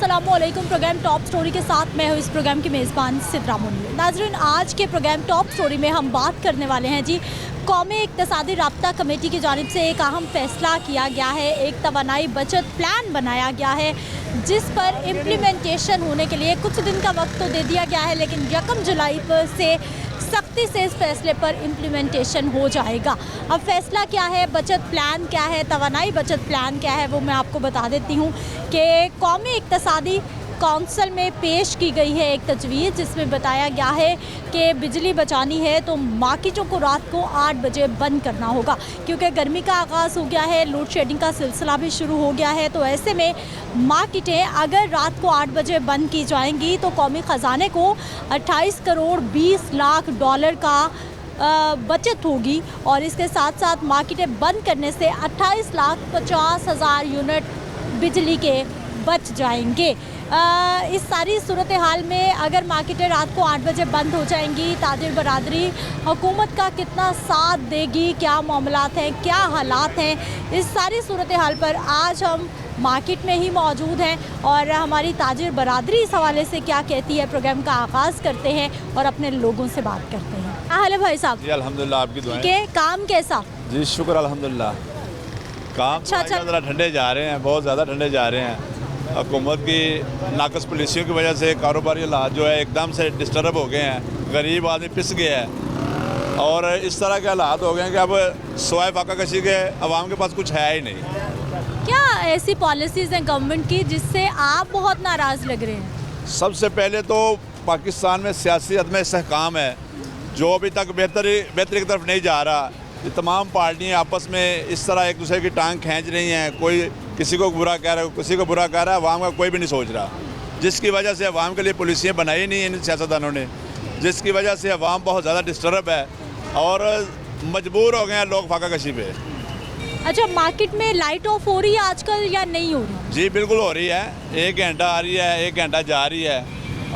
अस्सलामुअलैकुम। Programme top story के साथ मैं हूँ इस प्रोग्राम की मेज़बान सिद्रा मुनीर। नाज़रीन, आज के प्रोग्राम टॉप स्टोरी में हम बात करने वाले हैं जी, कौमी इक़्तिसादी राब्ता कमेटी की जानिब से एक अहम फैसला किया गया है। एक तवानाई बचत प्लान बनाया गया है जिस पर इम्प्लीमेंटेशन होने के लिए कुछ दिन का वक्त तो दे दिया गया है, लेकिन 1 जुलाई पर से सख्ती से इस फैसले पर इम्प्लीमेंटेशन हो जाएगा। अब फैसला क्या है, बचत प्लान क्या है, तवानाई बचत प्लान क्या है, वो मैं आपको बता देती हूँ कि कौमी इक़्तिसादी कौंसिल में पेश की गई है एक तजवीज़, जिसमें बताया गया है कि बिजली बचानी है तो मार्केटों को रात को 8 बजे बंद करना होगा, क्योंकि गर्मी का आगाज़ हो गया है, लोड शेडिंग का सिलसिला भी शुरू हो गया है। तो ऐसे में मार्केटें अगर रात को 8 बजे बंद की जाएंगी तो कौमी ख़जाने को 28 करोड़ 20 लाख डॉलर का बचत होगी, और इसके साथ साथ मार्केटें बंद करने से 28 लाख 50 हज़ार यूनिट बिजली के बच जाएंगे। इस सारी सूरत हाल में अगर मार्केटें रात को 8 बजे बंद हो जाएंगी, ताजिर बरादरी हुकूमत का कितना साथ देगी, क्या मामलात हैं, क्या हालात हैं, इस सारी सूरत हाल पर आज हम मार्केट में ही मौजूद हैं और हमारी ताजिर बरादरी इस हवाले से क्या कहती है, प्रोग्राम का आगाज़ करते हैं और अपने लोगों से बात करते हैं। हाल है भाई साहब? जी अल्हम्दुलिल्लाह, आपकी दुआएं। ठीक है, काम कैसा? जी शुक्र अल्हम्दुलिल्लाह। काम अच्छा। ज़रा ठंडे जा रहे हैं, बहुत ज़्यादा ठंडे जा रहे हैं। हुकूमत की नाकस पॉलिसियों की वजह से कारोबारी हालात जो है एकदम से डिस्टर्ब हो गए हैं, गरीब आदमी पिस गया है और इस तरह के हालात हो गए हैं कि अब सवाए फाका कशी के अवाम के पास कुछ है ही नहीं। क्या ऐसी पॉलिसीज़ हैं गवर्नमेंट की जिससे आप बहुत नाराज़ लग रहे हैं? सबसे पहले तो पाकिस्तान में सियासी अदम इस्तेहकाम है जो अभी तक बेहतरी की तरफ नहीं जा रहा। ये तमाम पार्टियाँ आपस में इस तरह एक दूसरे की टांग खींच रही हैं, कोई किसी को बुरा कह रहा है, किसी को बुरा कह रहा है, अवाम का कोई भी नहीं सोच रहा, जिसकी वजह से अवाम के लिए पॉलिसियाँ बनाई नहीं इन सियासतदानों ने, जिसकी वजह से अवाम बहुत ज़्यादा डिस्टर्ब है और मजबूर हो गए हैं लोग फाका कशी पे। अच्छा, मार्केट में लाइट ऑफ हो रही है आजकल या नहीं हो रही? जी बिल्कुल हो रही है, 1 घंटा आ रही है, 1 घंटा जा रही है,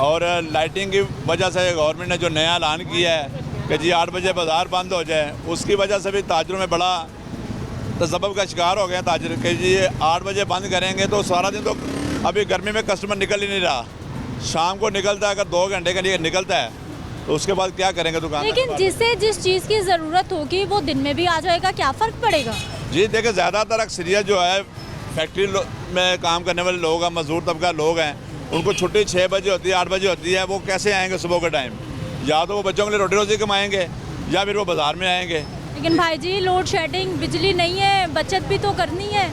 और लाइटिंग की वजह से गवर्नमेंट ने जो नया ऐलान किया है कि जी 8 बजे बाज़ार बंद हो जाए, उसकी वजह से भी ताजरों में बड़ा तसब्बुब का शिकार हो गया ताजर कि जी 8 बजे बंद करेंगे तो सारा दिन तो अभी गर्मी में कस्टमर निकल ही नहीं रहा, शाम को निकलता है, अगर 2 घंटे के लिए निकलता है तो उसके बाद क्या करेंगे दुकान? लेकिन जिसे जिस चीज़ की ज़रूरत होगी वो दिन में भी आ जाएगा, क्या फ़र्क पड़ेगा? जी देखिए, ज़्यादातर अक्सरियत जो है फैक्ट्री में काम करने वाले लोग हैं, मजदूर तबका लोग हैं, उनको छुट्टी 6 बजे होती है, 8 बजे होती है, वो कैसे आएंगे सुबह के टाइम? या तो वो बच्चों के लिए रोटी रोज़ी कमाएंगे या फिर वो बाज़ार में आएंगे। लेकिन भाई जी, लोड शेडिंग, बिजली नहीं है, बचत भी तो करनी है।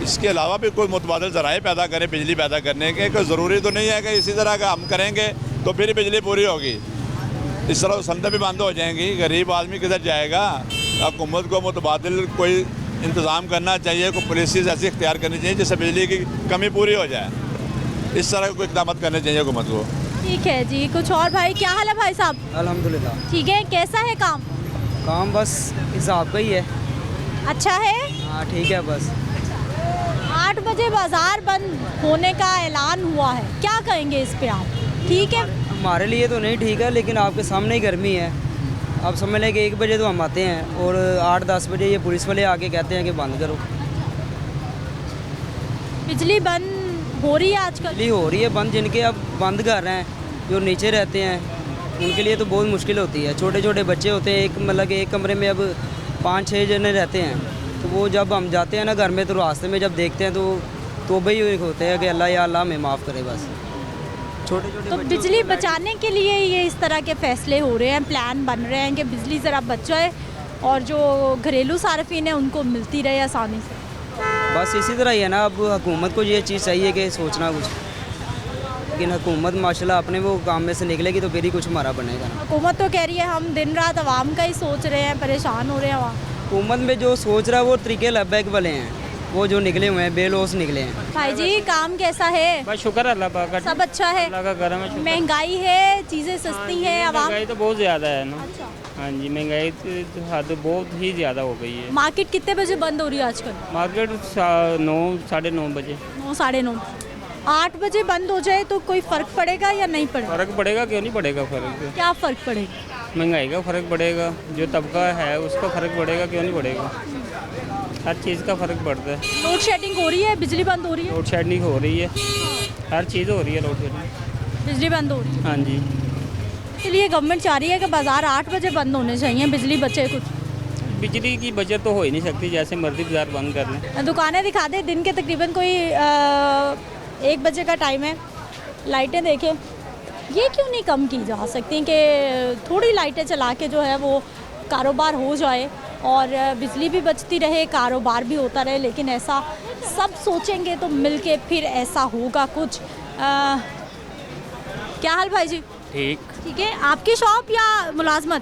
इसके अलावा भी कोई मुतबादिल ज़राए पैदा करें बिजली पैदा करने के, कोई ज़रूरी तो नहीं है कि इसी तरह का हम करेंगे तो फिर बिजली पूरी होगी। इस तरह सनतें भी बंद हो जाएंगी, गरीब आदमी किधर जाएगा? हुकूमत को मुतबादिल कोई इंतज़ाम करना चाहिए, कोई पॉलिसीज़ ऐसी इख्तियार करनी चाहिए जिससे बिजली की कमी पूरी हो जाए। इस तरह कोई इक़दाम करने चाहिए हुकूमत को। ठीक है जी, कुछ और भाई? क्या हाल है भाई साहब? अल्हम्दुलिल्लाह ठीक है, कैसा है काम? काम बस हिसाब का ही है। अच्छा है। हाँ ठीक है बस। 8 बजे बाजार बंद होने का ऐलान हुआ है, क्या कहेंगे इस पे आप? ठीक है? हमारे लिए तो नहीं ठीक है, लेकिन आपके सामने ही गर्मी है। आप समझ लें कि 1 बजे तो हम आते हैं और 8-10 बजे ये पुलिस वाले आके कहते हैं कि बंद करो। बिजली बंद हो रही है आजकल? बिजली हो रही है बंद, जिनके अब बंद कर रहे हैं, जो नीचे रहते हैं उनके लिए तो बहुत मुश्किल होती है। छोटे छोटे बच्चे होते हैं, एक मतलब कि एक कमरे में अब 5-6 जने रहते हैं, तो वो जब हम जाते हैं ना घर में, तो रास्ते में जब देखते हैं तो तौबा ही होते हैं कि अल्लाह या अल्लाह हमें माफ़ करे। बस छोटे छोटे तो बिजली बचाने के लिए ये इस तरह के फ़ैसले हो रहे हैं, प्लान बन रहे हैं कि बिजली ज़रा बच जाए और जो घरेलू सार्फिन है उनको मिलती रहे आसानी से। बस इसी तरह ही है ना। अब हुकूमत को ये चीज़ चाहिए कि सोचना कुछ, लेकिन हुकूमत माशाल्लाह अपने वो काम में से निकलेगी तो फिर ही कुछ हमारा बनेगा ना। हुकूमत तो कह रही है हम दिन रात आवाम का ही सोच रहे हैं, परेशान हो रहे हैं आवाम। हुकूमत में जो सोच रहा है वो तरीके लबैक वाले हैं, वो जो निकले हुए हैं बेलौस निकले हैं। भाई जी, काम कैसा है? बस शुक्र अल्लाह पाक का, सब अच्छा है? अल्लाह का करम है। महंगाई है, चीज़ें सस्ती हैं, आवाम? महंगाई तो बहुत ज़्यादा है ना। अच्छा। हाँ जी, महंगाई तो हद बहुत ही ज़्यादा हो गई है। मार्केट कितने बजे बंद हो रही है आजकल? मार्केट 9 साढ़े 9 बजे। 9 साढ़े 9। 8 बजे बंद हो जाए तो कोई फ़र्क पड़ेगा या नहीं पड़ेगा? फ़र्क पड़ेगा, क्यों नहीं पड़ेगा फ़र्क? क्या फ़र्क पड़ेगा? महंगाई का फ़र्क पड़ेगा, जो तबका है उसका फ़र्क पड़ेगा, क्यों नहीं पड़ेगा? हर चीज़ का फ़र्क पड़ता है। लोड शेडिंग हो रही है, बिजली बंद हो रही है, लोड शेडिंग हो रही है, हर चीज़ हो रही है लोड शेडिंग। बिजली बंद हो रही है। हाँ जी। इसलिए गवर्नमेंट चाह रही है कि बाज़ार 8 बजे बंद होने चाहिए, बिजली बचे कुछ। बिजली की बचत तो हो ही नहीं सकती, जैसे मर्जी बाजार बंद कर लें। दुकानें दिखा दें, दिन के तकरीबन कोई 1 बजे का टाइम है। लाइटें देखें, ये क्यों नहीं कम की जा सकती कि थोड़ी लाइटें चला के जो है वो कारोबार हो जाए और बिजली भी बचती रहे, कारोबार भी होता रहे। लेकिन ऐसा सब सोचेंगे तो मिलके फिर ऐसा होगा कुछ। क्या हाल भाई जी? ठीक है। आपकी शॉप या मुलाजमत?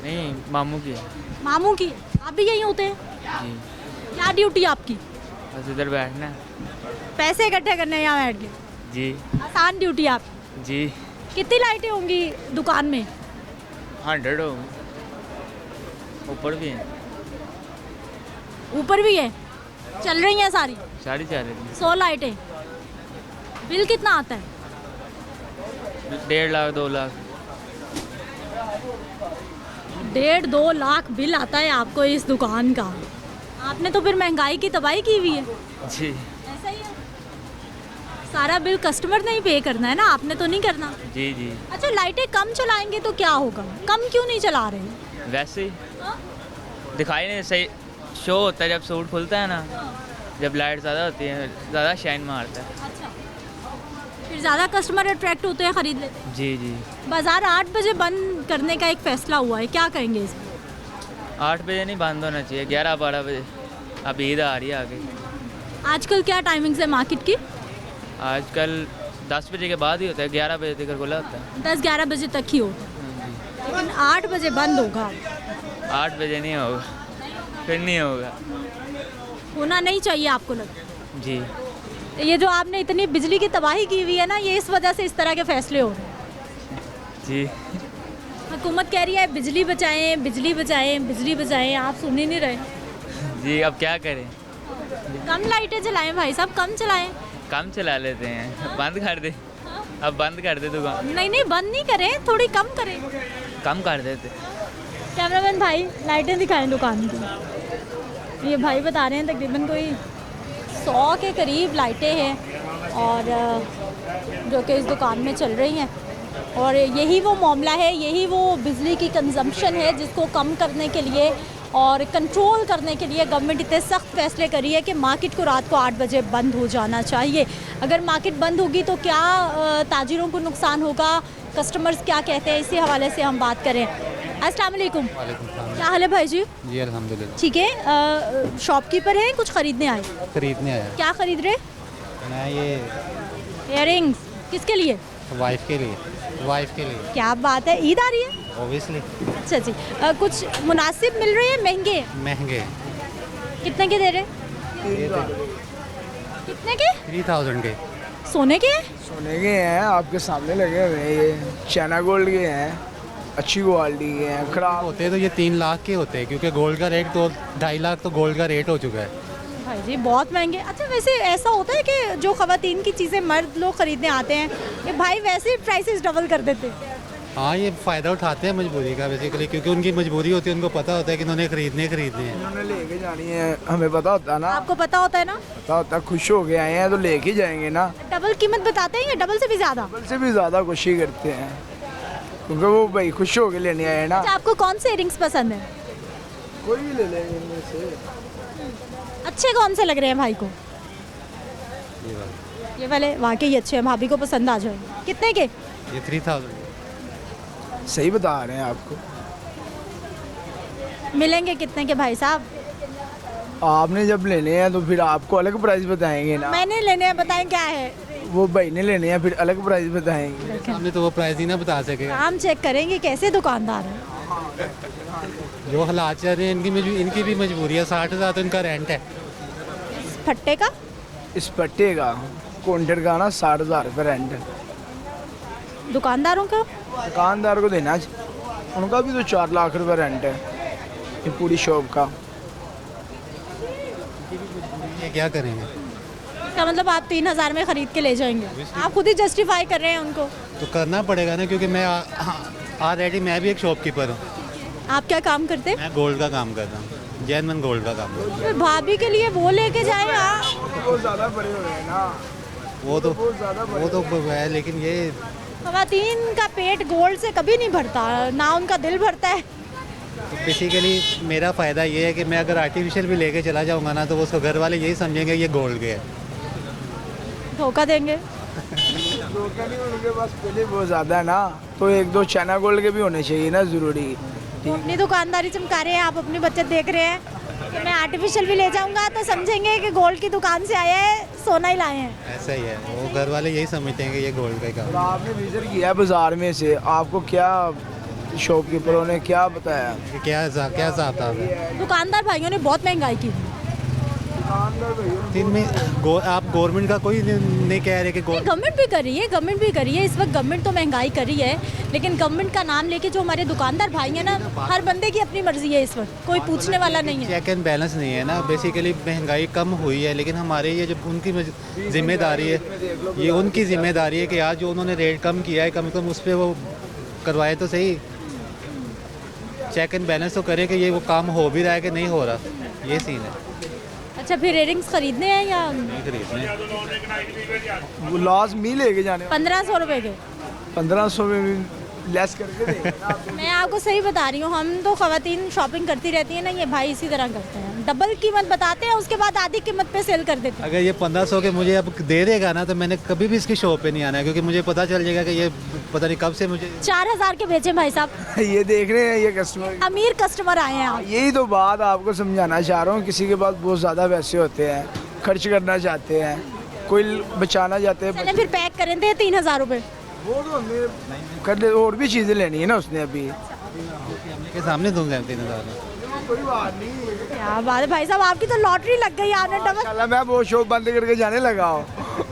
नहीं, मामू की है। मामू की? आप भी यहीं होते हैं? जी। क्या ड्यूटी आपकी? बस इधर बैठना। पैसे इकट्ठे करने यहाँ बैठ के? जी। आसान ड्यूटी आप? जी। कितनी लाइटें होंगी दुकान में? 100 हो, ऊपर भी है। ऊपर भी है? चल रही हैं सारी? सारी चल रही 100 लाइटें। बिल कितना आता है? 1.5 लाख 2 लाख। 1.5-2 लाख बिल आता है आपको इस दुकान का। आपने तो फिर महंगाई की तबाही की हुई है। जी। ऐसा ही है, सारा बिल कस्टमर ने ही पे करना है ना, आपने तो नहीं करना। जी जी। अच्छा, लाइटें कम चलाएंगे तो क्या होगा? कम क्यों नहीं चला रहे? वैसे ही हाँ? दिखाई नहीं सही शो होता है जब सूट खुलता है ना, जब लाइट ज़्यादा होती है ज़्यादा शाइन मारता है। अच्छा, फिर ज़्यादा कस्टमर अट्रैक्ट होते हैं, ख़रीद लेते हैं। जी जी। बाज़ार 8 बजे बंद करने का एक फ़ैसला हुआ है, क्या कहेंगे इस पर? 8 बजे नहीं बंद होना चाहिए, 11-12 बजे। अब ईद आ रही है आगे। आजकल क्या टाइमिंग्स है मार्केट की? आजकल 10 बजे के बाद ही होता है, 11 बजे तक खुला होता है। 10-11 बजे तक ही होता है, हाँ जी। लेकिन 8 बजे बंद होगा। 8 बजे नहीं होगा, फिर नहीं होगा। होना नहीं चाहिए आपको लगता है? जी। ये जो आपने इतनी बिजली की तबाही की हुई है ना, ये इस वजह से इस तरह के फैसले हो रहे हैं। जी। हुकूमत कह रही है बिजली बचाएं, बिजली बचाएं, बिजली बचाएं, आप सुन ही नहीं रहे। जी, अब क्या करें। कम लाइटें चलाएं भाई साहब, कम चलाएं। कम चला लेते हैं, बंद कर दे। अब बंद कर दे दुकान। नहीं नहीं, बंद नहीं करें, थोड़ी कम करें। कम कर देते। कैमरामैन भाई, लाइटें दिखाएं दुकान की। ये भाई बता रहे हैं तकरीबन कोई 100 के करीब लाइटें हैं और जो कि इस दुकान में चल रही हैं। और यही वो मामला है, यही वो बिजली की कंजम्पशन है जिसको कम करने के लिए और कंट्रोल करने के लिए गवर्नमेंट इतने सख्त फैसले करी है कि मार्केट को रात को 8 बजे बंद हो जाना चाहिए। अगर मार्केट बंद होगी तो क्या ताजिरों को नुकसान होगा, कस्टमर्स क्या कहते हैं, इसी हवाले से हम बात करें। अस्सलाम वालेकुम। क्या हाल है भाई जी? जी अल्हम्दुलिल्लाह। ठीक है। शॉपकीपर है, कुछ खरीदने आए? खरीदने आया। क्या खरीद रहे? मैं ये इयररिंग्स। किसके लिए? वाइफ के लिए। वाइफ के लिए। क्या बात है, ईद आ रही है? ओबियसली। अच्छा जी। कुछ मुनासिब मिल रहे हैं, महंगे? महंगे। कितने के दे रहे? कितने के? 3000 के। सोने के? सोने के हैं, आपके सामने लगे हुए हैं। ये चाइना गोल्ड के हैं, अच्छी क्वालिटी के हैं। खराब होते तो ये 3 लाख के होते हैं, क्योंकि गोल्ड का रेट तो 2.5 लाख तो गोल्ड का रेट हो चुका है। भाई जी बहुत महंगे। अच्छा, वैसे ऐसा होता है कि जो ख़वातीन की चीज़ें मर्द लोग ख़रीदने आते हैं, ये भाई वैसे ही प्राइसेस डबल कर देते हैं? हाँ, ये फ़ायदा उठाते हैं मजबूरी का बेसिकली, क्योंकि उनकी मजबूरी होती है, उनको पता होता है कि उन्होंने खरीदने हैं। इन्होंने लेके जानी है, हमें पता होता है ना। आपको पता होता है ना? पता होता है, खुश हो के आए हैं तो लेके जाएंगे ना। डबल कीमत बताते हैं या डबल से भी ज़्यादा? डबल से भी ज़्यादा खुशी करते हैं, क्योंकि वो भाई खुश हो के लेने आए हैं ना। अच्छा, आपको कौन से इयरिंग्स पसंद है? कोई भी ले लेंगे इनमें से। अच्छे कौन से लग रहे हैं भाई को? ये वाले वाकई अच्छे हैं, भाभी को पसंद आ जाएंगे। कितने के? ये 3000। सही बता रहे हैं आपको। मिलेंगे कितने के भाई साहब? आपने जब लेने हैं तो फिर आपको अलग प्राइस बताएंगे ना। मैंने लेने हैं, बताएं क्या है? वो भाई ने लेने हैं, फिर अलग प्राइस बताएंगे। हमने तो वो प्राइस ही ना बता सके। काम चेक करेंगे कैसे दुकानदार हैं। जो हालात चल रहे हैं, इनकी भी मजबूरी है। 60,000 तो इनका रेंट है। इस फट्टे का? इस पट्टे का काउंटर का ना 60,000 रुपये रेंट है। दुकानदारों का? दुकानदार को देना उनका भी तो 4 लाख रुपए रेंट है ये पूरी शॉप का। ये क्या करेंगे? इसका मतलब आप 3000 में ख़रीद के ले जाएंगे? आप खुद ही जस्टिफाई कर रहे हैं उनको। तो करना पड़ेगा ना, क्योंकि मैं ऑलरेडी मैं भी एक शॉपकीपर हूँ। आप क्या काम करते हैं? मैं गोल्ड का काम कर रहा हूँ। जैनमन गोल्ड का काम है। फिर भाभी के लिए वो लेके जाए। हाँ, बहुत ज़्यादा बड़े हो रहे हैं ना, वो तो बहुत ज़्यादा है, लेकिन ये खवातीन का पेट गोल्ड से कभी नहीं भरता, ना उनका दिल भरता है। तो बेसिकली मेरा फ़ायदा ये है कि मैं अगर आर्टिफिशियल भी लेके चला जाऊंगा ना, तो उसको घर वाले यही समझेंगे ये गोल्ड के है। धोखा देंगे। धोखा नहीं, उनके पास पहले बहुत ज़्यादा है ना, तो 1-2 चाइना गोल्ड के भी होने चाहिए ना, ज़रूरी। वो अपनी दुकानदारी चमका रहे हैं, आप अपनी बचत देख रहे हैं। कि मैं आर्टिफिशियल भी ले जाऊंगा तो समझेंगे कि गोल्ड की दुकान से आया है, सोना ही लाए हैं। ऐसा ही है, वो घर वाले यही समझते हैं कि ये गोल्ड का ही काम और है। आपने विजिट किया बाज़ार में से, आपको क्या शॉपकीपरों ने क्या बताया? कि क्या हिसाब था दुकानदार भाइयों ने बहुत महंगाई की। दिन में आप गवर्नमेंट का कोई नहीं कह रहे कि गवर्नमेंट भी कर रही है, गवर्नमेंट भी कर रही है। इस वक्त गवर्नमेंट तो महंगाई कर रही है, लेकिन गवर्नमेंट का नाम लेके जो हमारे दुकानदार भाई हैं ना, हर बंदे की अपनी मर्जी है, इस वक्त कोई पूछने वाला नहीं है। चेक एंड बैलेंस नहीं है ना। बेसिकली महंगाई कम हुई है, लेकिन हमारे ये जो उनकी जिम्मेदारी है, ये उनकी जिम्मेदारी है कि आज जो उन्होंने रेट कम किया है, कम से कम उस पर वो करवाए तो सही, चेक एंड बैलेंस तो करें कि ये वो काम हो भी रहा है कि नहीं हो रहा, ये सीन है। अच्छा, फिर इयरिंग्स खरीदने हैं या नहीं खरीदने। वो लॉस मी लेके जाने 1500 रुपए के? 1500 में भी लेस करके देंगे ना आप। मैं आपको सही बता रही हूँ, हम तो खवातीन शॉपिंग करती रहती है ना, ये भाई इसी तरह करते हैं, डबल कीमत बताते हैं, उसके बाद आधी कीमत पे सेल कर देते हैं। अगर ये 1500 के मुझे अब दे देगा ना, तो मैंने कभी भी इसकी शॉप पे नहीं आना है, क्योंकि मुझे पता चल जाएगा कि ये पता नहीं कब से मुझे 4000 के बेचे भाई साहब। ये देख रहे हैं ये कस्टमर, अमीर कस्टमर आए हैं आप। यही तो बात आपको समझाना चाह रहा हूँ। किसी के पास बहुत ज़्यादा पैसे होते हैं, खर्च करना चाहते हैं, कोई बचाना चाहते हैं। चले फिर पैक करें थे 3000 रुपए। वो तो हमें कर ले, और भी चीज़ें लेनी है ना उसने अभी। के सामने दूंगा 3000 में। कोई बात नहीं, क्या बात है भाई साहब, आपकी तो लॉटरी लग गई, आपने डबल। माशाल्लाह मैं वो शॉप बंद करके जाने लगा हूँ।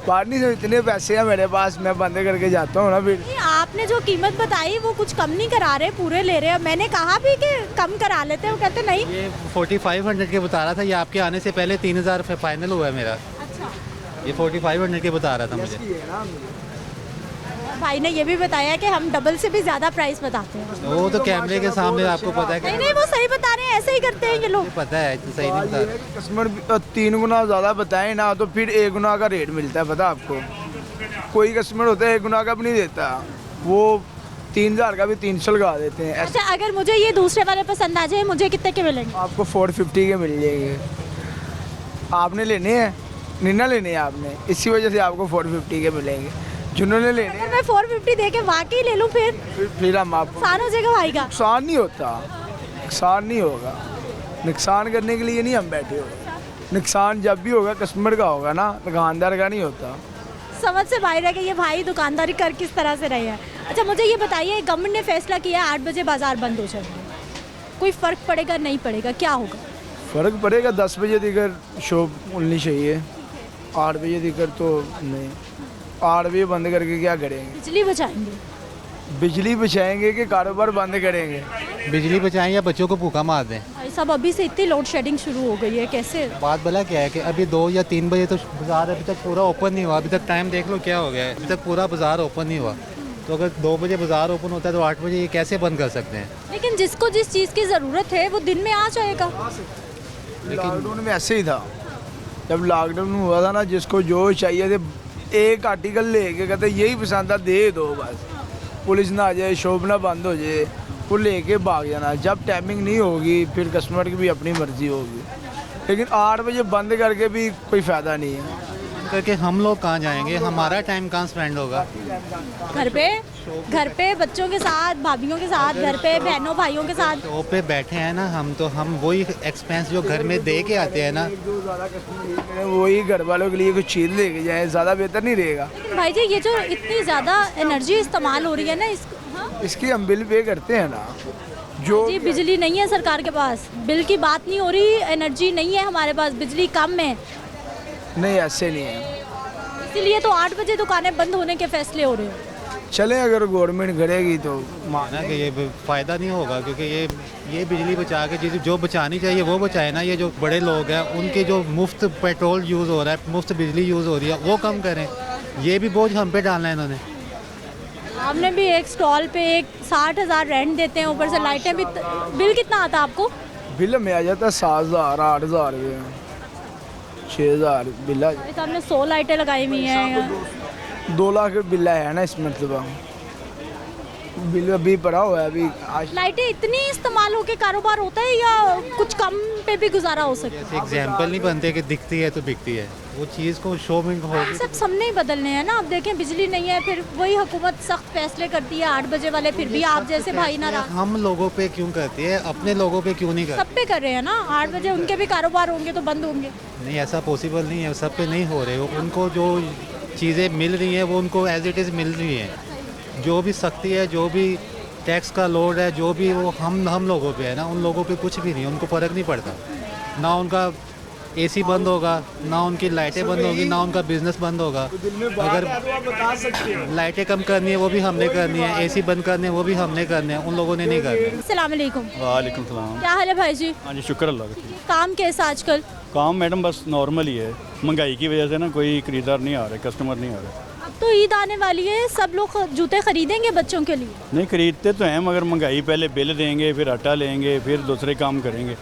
बात नहीं, इतने पैसे हैं मेरे पास, मैं बंद करके जाता हूँ ना फिर। नहीं, आपने जो कीमत बताई वो कुछ कम नहीं करा रहे, पूरे ले रहे हैं। मैंने कहा भी कि कम करा लेते, वो कहते नहीं। ये 4500 के बता रहा था, ये आपके आने से पहले 3000 फाइनल हुआ है मेरा। अच्छा, ये 4500 के बता रहा था मुझे। भाई ने ये भी बताया कि हम डबल से भी ज्यादा प्राइस बताते हैं। वो तो कैमरे के सामने आपको पता है नहीं कि नहीं, वो सही बता रहे हैं, ऐसे ही करते हैं ये लोग। पता है, तो सही नहीं बता रहा। कस्टमर 3 गुना ज़्यादा बताए ना, तो फिर 1 गुना का रेट मिलता है, पता आपको। कोई कस्टमर होता है 1 गुना का भी नहीं देता, वो 3000 का भी 300 लगा देते हैं। अच्छा, अगर मुझे ये दूसरे वाले पसंद आ जाए, मुझे कितने के मिलेंगे? आपको 450 के मिल जाएंगे। आपने लेने हैं, नहीं ना लेने हैं आपने, इसी वजह से आपको 450 के मिलेंगे। जिन्होंने लेने अगर मैं 450 दे के वाकई ले लूँ, फिर हम आपको नुकसान हो जाएगा भाई का। नुकसान नहीं होता, नुकसान नहीं होगा। नुकसान करने के लिए नहीं हम बैठे हो। नुकसान जब भी होगा कस्टमर का होगा ना, दुकानदार का नहीं होता। समझ से बाहर है कि ये भाई दुकानदारी कर किस तरह से रहे हैं। अच्छा, मुझे ये बताइए, गवर्नमेंट ने फैसला किया 8 बजे बाजार बंद हो जाएंगे, कोई फ़र्क पड़ेगा नहीं पड़ेगा, क्या होगा? फ़र्क पड़ेगा, 10 बजे दिकर शॉप खुलनी चाहिए, 8 बजे दिकर तो नहीं। 8 बजे बंद करके क्या करेंगे? बिजली बचाएंगे? बिजली बचाएंगे कि कारोबार बंद करेंगे? बिजली बचाएं या बच्चों को भूखा मार दें। भाई साहब, अभी से इतनी लोड शेडिंग शुरू हो गई है, कैसे? बात भला क्या है कि अभी 2 या 3 बजे तो बाज़ार अभी तक पूरा ओपन नहीं हुआ। अभी तक टाइम देख लो क्या हो गया है, अभी तक पूरा बाज़ार ओपन नहीं हुआ। तो अगर 2 बजे बाज़ार ओपन होता है तो 8 बजे ये कैसे बंद कर सकते हैं? लेकिन जिसको जिस चीज़ की ज़रूरत है वो दिन में आ जाएगा। लॉकडाउन में ऐसे ही था। जब लॉकडाउन हुआ था ना, जिसको जो चाहिए थे, एक आर्टिकल लेके कहते यही पसंद था दे दो बस, पुलिस ना आ जाए, शॉप ना बंद हो जाए, वो लेके भाग जाना। जब टाइमिंग नहीं होगी फिर कस्टमर की भी अपनी मर्जी होगी, लेकिन 8 बजे बंद करके भी कोई फ़ायदा नहीं है। करके हम लोग कहाँ जाएंगे, हमारा टाइम कहाँ स्पेंड होगा? घर पे बच्चों के साथ, भाभीियों के साथ, घर पे बहनों भाइयों के साथ। शॉप पे बैठे हैं ना हम, तो हम वही एक्सपेंस जो घर में दे के आते हैं ना, वही घर वालों के लिए कुछ चीज़ लेके जाए, ज़्यादा बेहतर नहीं रहेगा। भाई जी, ये जो इतनी ज़्यादा एनर्जी इस्तेमाल हो रही है ना, इसकी हम बिल पे करते हैं ना। जो जी, बिजली नहीं है सरकार के पास, बिल की बात नहीं हो रही, एनर्जी नहीं है हमारे पास, बिजली कम है, नहीं, ऐसे नहीं है। इसीलिए तो 8 बजे दुकानें बंद होने के फैसले हो रहे हैं। चले, अगर गवर्नमेंट करेगी तो माना कि ये फ़ायदा नहीं होगा, क्योंकि ये बिजली बचा के जो बचानी चाहिए वो बचाए ना। ये जो बड़े लोग हैं उनके जो मुफ्त पेट्रोल यूज़ हो रहा है, मुफ्त बिजली यूज़ हो रही है, वो कम करें। ये भी बोझ हम पे डालना है इन्होंने। हमने भी एक स्टॉल पे 60,000 रेंट देते हैं, ऊपर से लाइटें भी। बिल कितना आता है आपको? बिल में आ जाता है 7,000 8,000 रुपये 6,000 बिल आ जाता भाई साहब ने 100 लाइटें लगाई हुई हैं है। 2 लाख बिल है ना इस मतलब बिल अभी पड़ा हुआ है अभी आज। लाइटें इतनी इस्तेमाल होके कारोबार होता है या कुछ कम पे भी गुजारा हो सकता है? ऐसे एग्जाम्पल नहीं बनते कि दिखती है तो बिकती है, वो चीज़ को शो में होगी। सब सामने ही बदलने हैं ना। अब देखें बिजली नहीं है, फिर वही हुकूमत सख्त फैसले करती है 8 बजे वाले, फिर भी आप जैसे भाई नाराज। हम लोगों पे क्यों करती है, अपने लोगों पे क्यों नहीं करती? सब पे कर रहे हैं ना। 8 बजे उनके भी कारोबार होंगे तो बंद होंगे। नहीं, ऐसा पॉसिबल नहीं है, सब पे नहीं हो रहे। उनको जो चीज़ें मिल रही हैं वो उनको एज इट इज़ मिल रही हैं। जो भी सख्ती है, जो भी टैक्स का लोड है, जो भी वो हम लोगों पे है ना, उन लोगों पे कुछ भी नहीं, उनको फ़र्क नहीं पड़ता। ना उनका एसी बंद होगा, ना उनकी लाइटें बंद होगी, ना उनका बिजनेस बंद होगा। अगर लाइटें कम करनी है वो भी हमने करनी है, एसी बंद करने वो भी हमने करने हैं, उन लोगों ने नहीं करने। अस्सलाम वालेकुम। वालेकुम सलाम। क्या हाल है भाई जी? हाँ जी, शुक्र अल्लाह का। काम कैसा आजकल? काम मैडम बस नॉर्मल ही है, महंगाई की वजह से ना कोई खरीदार नहीं आ रहे, कस्टमर नहीं आ रहे। अब तो ईद आने वाली है, सब लोग जूते खरीदेंगे बच्चों के लिए। नहीं खरीदते तो हैं, मगर महंगाई पहले बिल देंगे, फिर आटा लेंगे, फिर दूसरे काम करेंगे।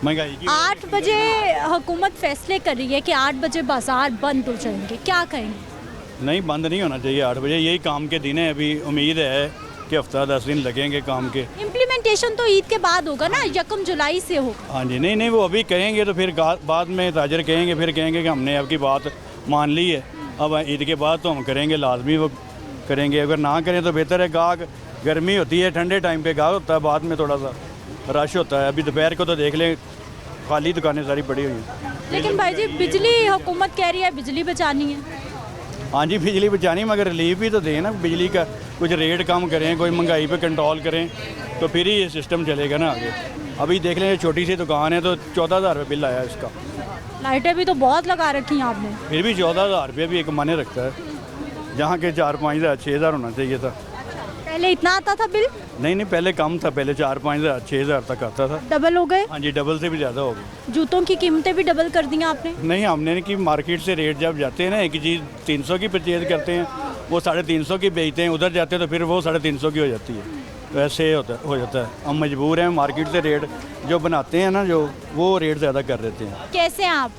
महंगाई की 8 बजे हुकूमत फैसले कर रही है कि 8 बजे बाजार बंद हो जाएंगे, क्या कहेंगे? नहीं, बंद नहीं होना चाहिए 8 बजे, यही काम के दिन है। अभी उम्मीद है कि हफ्ता 10 दिन लगेंगे काम के। इम्प्लीमेंटेशन तो ईद के बाद होगा ना, 1 जुलाई से होगा। हाँ जी, नहीं वो अभी करेंगे तो फिर बाद में ताजर कहेंगे, फिर कहेंगे कि हमने आपकी बात मान ली है, अब ईद के बाद तो हम करेंगे, लाजमी वो करेंगे। अगर ना करें तो बेहतर है। गाहक गर्मी होती है, ठंडे टाइम पे गाहक होता है, बाद में थोड़ा सा रश होता है। अभी दोपहर को तो देख लें खाली दुकानें सारी पड़ी हुई हैं। लेकिन भाई जी बिजली हुकूमत कह रही है बिजली बचानी है। हाँ जी, बिजली बचानी, मगर रिलीफ भी तो दें ना बिजली का। कुछ रेट कम करें, कोई महंगाई पे कंट्रोल करें, तो फिर ही ये सिस्टम चलेगा ना आगे। अभी देख लें छोटी सी दुकान है तो 14,000 रुपये बिल आया इसका। लाइटें भी तो बहुत लगा रखी हैं आपने। फिर भी 14,000 रुपये भी एक माने रखता है, जहाँ के 4-5 हज़ार 6,000 होना चाहिए था। पहले इतना आता था बिल? नहीं, पहले कम था, पहले 4-5 हज़ार 6,000 तक आता था। डबल हो गए? हाँ जी, डबल से भी ज़्यादा हो गया। जूतों की कीमतें भी डबल कर दी आपने? नहीं, हमने कि मार्केट से रेट जब जाते हैं ना, एक चीज़ 300 की परचेज करते हैं, वो 350 की बेचते हैं, उधर जाते हैं तो फिर वो 350 की हो जाती है। तो ऐसे हो जाता है। हम मजबूर हैं, मार्केट से रेट जो बनाते हैं ना, जो वो रेट ज़्यादा कर देते हैं। कैसे हैं आप?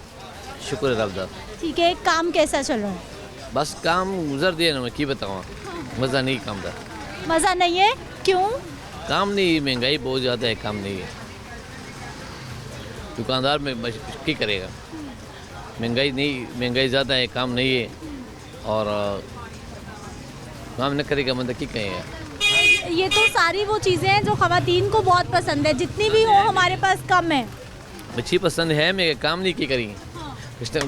शुक्र अल्लाह। ठीक है, काम कैसा चल रहा है? बस काम गुजर दिए ना, मैं की बताऊँ, मज़ा नहीं काम का। मज़ा नहीं है? क्यों? काम नहीं, महंगाई बहुत ज़्यादा है, काम नहीं है। दुकानदार में की करेगा, महंगाई ज़्यादा है, काम नहीं है, और काम न करेगा मतलब की कहेगा। ये तो सारी वो चीज़ें हैं जो ख़वातीन को बहुत पसंद है, जितनी भी हो हमारे पास कम है। अच्छी पसंद है, मैं काम नहीं की करेंगे।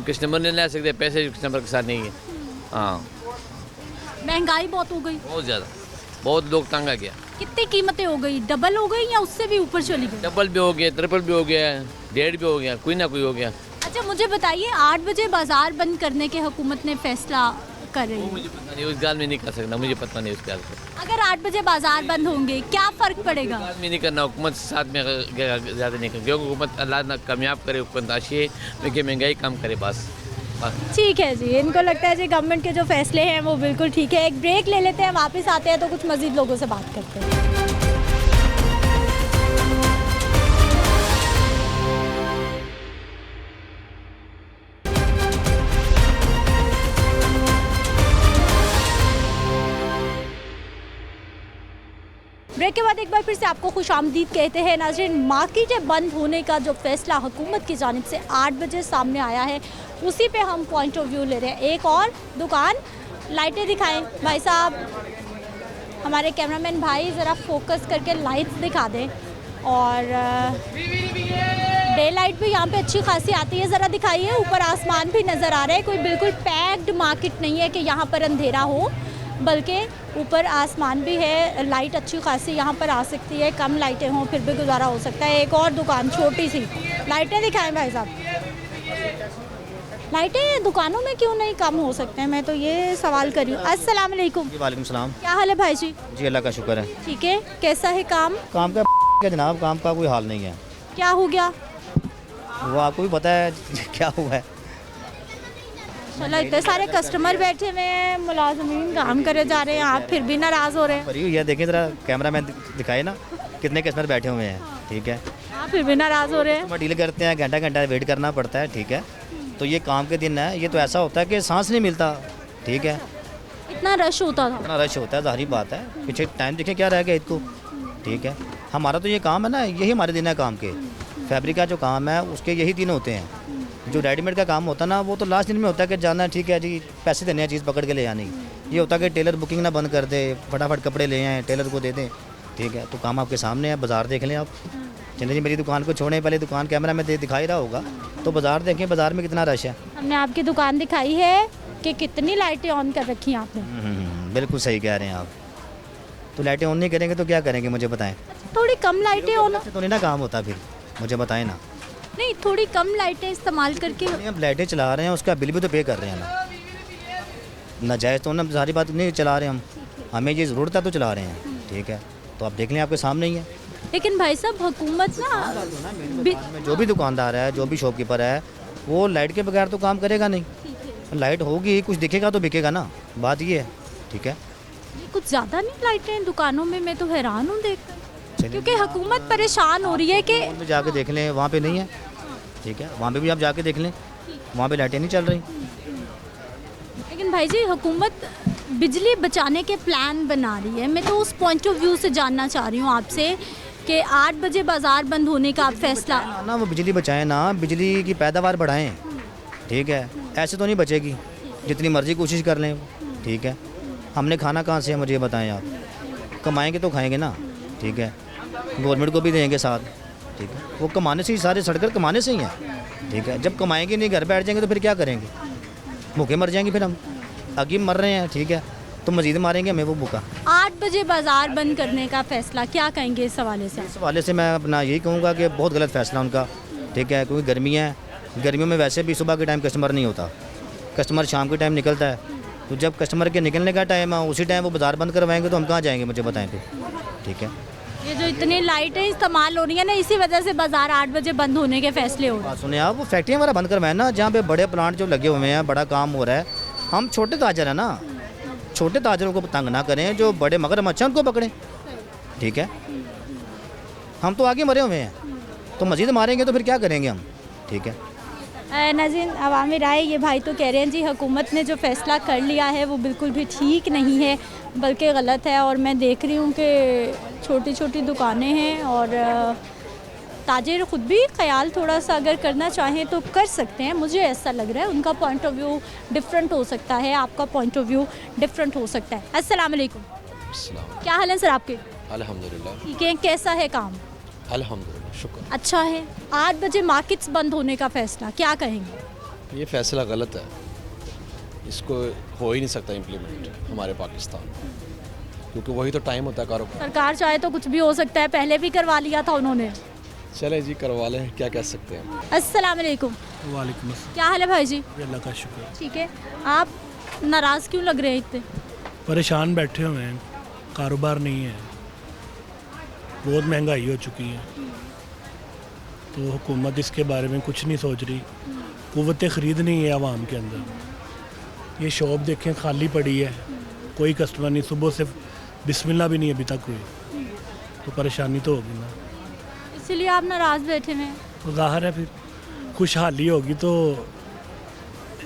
कस्टमर नहीं ला सकते पैसे, कस्टमर के साथ नहीं है। हाँ, महंगाई बहुत हो गई, बहुत ज़्यादा, बहुत लोग तंग आ गया। कितनी कीमतें हो गई? डबल हो गई या उससे भी ऊपर चली गई? डबल भी हो गया, ट्रिपल भी हो गया, 1.5 भी हो गया, कोई ना कोई हो गया। अच्छा मुझे बताइए, 8 बजे बाजार बंद करने के हुकूमत ने फैसला कर रही है। मुझे पता नहीं, उस गाल में नहीं कर सकता, मुझे पता नहीं उस गाल को। अगर 8 बजे बाजार बंद होंगे क्या फ़र्क पड़ेगा? गाल में नहीं करना, हुकूमत साथ में ज़्यादा नहीं कर, क्योंकि हुकूमत अल्लाह ना कामयाब करे, हुकूमत अच्छी है, लेकिन महंगाई कम करे बस। ठीक है जी, इनको लगता है जी गवर्नमेंट के जो फैसले हैं वो बिल्कुल ठीक है। एक ब्रेक ले लेते हैं, वापस आते हैं तो कुछ मज़ीद लोगों से बात करते हैं। ब्रेक के बाद एक बार फिर से आपको खुशामदीद कहते हैं। नाज़रीन, मार्केटें बंद होने का जो फैसला हुकूमत की जानिब से 8 बजे सामने आया है, उसी पे हम पॉइंट ऑफ व्यू ले रहे हैं। एक और दुकान, लाइटें दिखाएं भाई साहब, हमारे कैमरामैन भाई ज़रा फोकस करके लाइट्स दिखा दें। और डे लाइट भी यहाँ पे अच्छी खासी आती है, ज़रा दिखाइए। ऊपर आसमान भी नज़र आ रहा है, कोई बिल्कुल पैक्ड मार्केट नहीं है कि यहाँ पर अंधेरा हो, बल्कि ऊपर आसमान भी है, लाइट अच्छी खासी यहाँ पर आ सकती है। कम लाइटें हों फिर भी गुजारा हो सकता है। एक और दुकान छोटी सी, लाइटें दिखाएं भाई साहब। लाइटें दुकानों में क्यों नहीं कम हो सकते हैं, मैं तो ये सवाल कर रही हूँ। अस्सलाम वालेकुम। वालेकुम सलाम। क्या हाल है भाई जी? जी अल्लाह का शुक्र है। ठीक है, कैसा है काम? काम का जनाब, काम का कोई हाल नहीं है। क्या हो गया? वो आपको भी पता है क्या हुआ है। चलो, इतने सारे कस्टमर बैठे हुए हैं, मुलाजमीन काम करे जा रहे हैं, आप फिर भी नाराज़ हो रहे हैं। भरी हुई है, देखें ज़रा कैमरा मैन दिखाए ना, कितने कस्टमर बैठे हुए हैं। ठीक है। आप फिर भी नाराज़ हो रहे हैं। हम डील करते हैं, घंटा घंटा वेट करना पड़ता है, ठीक है। तो ये काम के दिन है, ये तो ऐसा होता है कि सांस नहीं मिलता, ठीक है। इतना रश होता था। इतना रश होता है, ज़ाहिर बात है। पीछे टाइम देखें क्या रह गया ईद को, ठीक है। हमारा तो ये काम है ना, यही हमारे दिन है काम के। फैब्रिक का जो काम है उसके यही दिन होते हैं। जो रेडीमेड का काम होता है ना, वो तो लास्ट दिन में होता है कि जाना है, ठीक है जी, पैसे देने हैं, चीज़ पकड़ के ले जानी। ये होता है कि टेलर बुकिंग ना बंद कर दे, फटाफट कपड़े ले आएँ, टेलर को दे दें, ठीक है। तो काम आपके सामने है, बाज़ार देख लें आप। चलिए जी, मेरी दुकान को छोड़ें, पहले दुकान कैमरा में दिखाई रहा होगा, तो बाज़ार देखें, बाज़ार में कितना रश है। हमने आपकी दुकान दिखाई है कि कितनी लाइटें ऑन कर रखी हैं आपने। बिल्कुल सही कह रहे हैं आप। तो लाइटें ऑन नहीं करेंगे तो क्या करेंगे, मुझे बताएं। थोड़ी कम लाइटें ऑन तो नहीं ना काम होता, फिर मुझे बताएं ना। नहीं, थोड़ी कम लाइटें इस्तेमाल करके। हम लाइटें चला रहे हैं, उसका बिल भी तो पे कर रहे हैं ना। नाजायज़ तो ना, सारी बात नहीं चला रहे हम, हमें ये ज़रूरत है तो चला रहे हैं, ठीक है। तो आप देख लें, आपके सामने ही है। लेकिन भाई साहब, हुकूमत ना में जो भी दुकानदार है, जो भी शॉपकीपर है, वो लाइट के बगैर तो काम करेगा नहीं। लाइट होगी, कुछ दिखेगा तो बिकेगा ना, बात ये है, ठीक है। कुछ ज़्यादा नहीं लाइटें दुकानों में, मैं तो हैरान हूँ देखकर, क्योंकि हुकूमत परेशान हो रही है कि में जाके देख लें, वहाँ पे नहीं है, ठीक है। वहाँ पे भी आप जाके देख लें, वहाँ पे लाइटें नहीं चल रही। लेकिन भाई जी, हुकूमत बिजली बचाने के प्लान बना रही है। मैं तो उस पॉइंट ऑफ व्यू से जानना चाह रही हूँ आपसे कि 8 बजे बाज़ार बंद होने का आप फैसला ना, वो बिजली बचाएं ना, बिजली की पैदावार बढ़ाएं, ठीक है। ऐसे तो नहीं बचेगी, जितनी मर्जी कोशिश कर लें, ठीक है। हमने खाना कहाँ से है, मुझे बताएं आप। कमाएंगे तो खाएंगे ना, ठीक है। गवर्नमेंट को भी देंगे साथ, ठीक है। वो कमाने से ही, सारे सड़कर कमाने से ही हैं, ठीक है। जब कमाएंगे नहीं, घर बैठ जाएंगे तो फिर क्या करेंगे, भूखे मर जाएंगे फिर हम। आगे मर रहे हैं, ठीक है, तो मजीद मारेंगे हमें वो भूखा। 8 बजे बाज़ार बंद करने का फैसला, क्या कहेंगे इस हवाले से? इस हवाले से मैं अपना यही कहूँगा कि बहुत गलत फैसला उनका, ठीक है। क्योंकि गर्मियाँ हैं, गर्मियों में वैसे भी सुबह के टाइम कस्टमर नहीं होता, कस्टमर शाम के टाइम निकलता है। तो जब कस्टमर के निकलने का टाइम है, उसी टाइम वो बाज़ार बंद करवाएंगे तो हम कहाँ जाएंगे, मुझे बताएं फिर, ठीक है। ये जो इतनी लाइटें इस्तेमाल हो रही है ना, इसी वजह से बाज़ार 8 बजे बंद होने के फैसले हो रहे हैं। सुने आप, वो फैक्ट्री हमारा बंद करवाएं ना, जहाँ पे बड़े प्लांट जो लगे हुए हैं, बड़ा काम हो रहा है। हम छोटे ताजर हैं ना, छोटे ताजरों को तंग ना करें, जो बड़े मगरमच्छ हैं उनको पकड़ें, ठीक है। हम तो आगे मरे हुए हैं, तो मज़ीद मारेंगे तो फिर क्या करेंगे हम, ठीक है। नाज़रीन, अवामी राय, ये भाई तो कह रहे हैं जी, हुकूमत ने जो फ़ैसला कर लिया है वो बिल्कुल भी ठीक नहीं है, बल्कि गलत है। और मैं देख रही हूँ कि छोटी छोटी दुकानें हैं और ताजिर ख़ुद भी ख्याल थोड़ा सा अगर करना चाहें तो कर सकते हैं। मुझे ऐसा लग रहा है उनका पॉइंट ऑफ व्यू डिफरेंट हो सकता है, आपका पॉइंट ऑफ व्यू डिफरेंट हो सकता है। अस्सलाम वालेकुम। क्या हाल है सर आपके? अल्हम्दुलिल्लाह ठीक है। कैसा है काम? अल्हम्दुलिल्लाह, शुक्र। अच्छा है। 8 बजे मार्केट्स बंद होने का फ़ैसला, क्या कहेंगे? ये फ़ैसला गलत है, इसको हो ही नहीं सकता इम्प्लीमेंट हमारे पाकिस्तान में, क्योंकि वही तो टाइम होता है कारोबार। सरकार चाहे तो कुछ भी हो सकता है, पहले भी करवा लिया था उन्होंने। चले जी, करवा लें, क्या कह सकते हैं। अस्सलाम वालेकुम। वालेकुम अस्सलाम। क्या हाल है भाई जी? अल्लाह का शुक्र। ठीक है। आप नाराज़ क्यों लग रहे हैं इतने? परेशान बैठे हुए हैं, कारोबार नहीं है, बहुत महंगाई हो चुकी है, तो हुकूमत इसके बारे में कुछ नहीं सोच रही। क़ुव्वत ख़रीद नहीं है आवाम के अंदर। ये शॉप देखें खाली पड़ी है, कोई कस्टमर नहीं, सुबह से बिस्मिल्लाह भी नहीं अभी तक हुई, तो परेशानी तो होगी ना, इसलिए आप नाराज़ बैठे हैं। तो ज़ाहिर है फिर खुशहाली होगी तो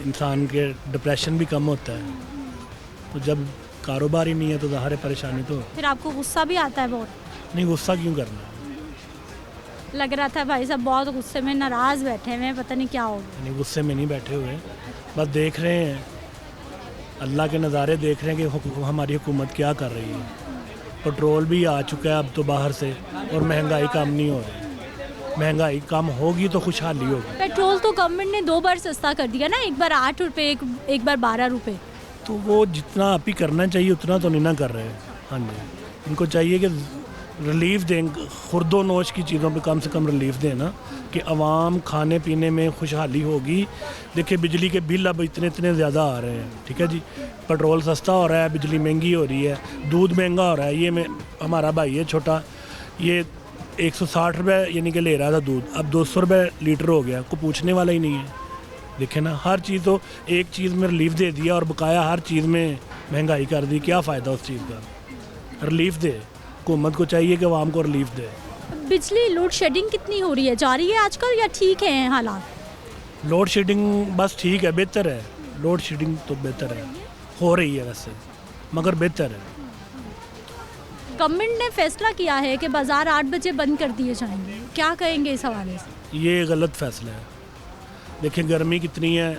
इंसान के डिप्रेशन भी कम होता है। तो जब कारोबार ही नहीं है तो ज़ाहिर है परेशानी तो। फिर आपको गुस्सा भी आता है बहुत? नहीं, गुस्सा क्यों करना, लग रहा था भाई साहब बहुत गुस्से में नाराज़ बैठे हुए हैं, पता नहीं क्या होगा। नहीं, गुस्से में नहीं बैठे हुए, बस देख रहे हैं, अल्लाह के नज़ारे देख रहे हैं कि हमारी हुकूमत क्या कर रही है। पेट्रोल भी आ चुका है अब तो बाहर से, और महंगाई कम नहीं हो रही। महंगाई कम होगी तो खुशहाली होगी। पेट्रोल तो गवर्नमेंट ने 2 बार सस्ता कर दिया ना, एक बार 8 रुपये, एक बार 12 रुपये। तो वो जितना आप ही करना चाहिए उतना तो नहीं ना कर रहे। हाँ जी, इनको चाहिए कि रिलीफ दें, खुर्दो नोश की चीज़ों पे कम से कम रिलीफ दें ना, कि आवाम खाने पीने में खुशहाली होगी। देखिए बिजली के बिल अब इतने ज़्यादा आ रहे हैं, ठीक है जी, पेट्रोल सस्ता हो रहा है, बिजली महंगी हो रही है, दूध महंगा हो रहा है। ये में हमारा भाई है छोटा, ये 160 रुपये यानी कि ले रहा था दूध, अब 200 रुपये लीटर हो गया, को पूछने वाला ही नहीं है। देखे ना, हर चीज़ तो एक चीज़ में रिलीफ दे दिया और बकाया हर चीज़ में महंगाई कर दी, क्या फ़ायदा उस चीज़ का। रिलीफ दे, हुकूमत को चाहिए कि आवाम को रिलीफ दे। बिजली लोड शेडिंग कितनी हो रही है, जा रही है आजकल या ठीक है हालात? लोड शेडिंग बस ठीक है, बेहतर है। लोड शेडिंग तो बेहतर है, हो रही है वैसे, मगर बेहतर है। गवर्नमेंट ने फैसला किया है कि बाज़ार 8 बजे बंद कर दिए जाएंगे, क्या कहेंगे इस हवाले से? ये गलत फैसला है। देखिए गर्मी कितनी है,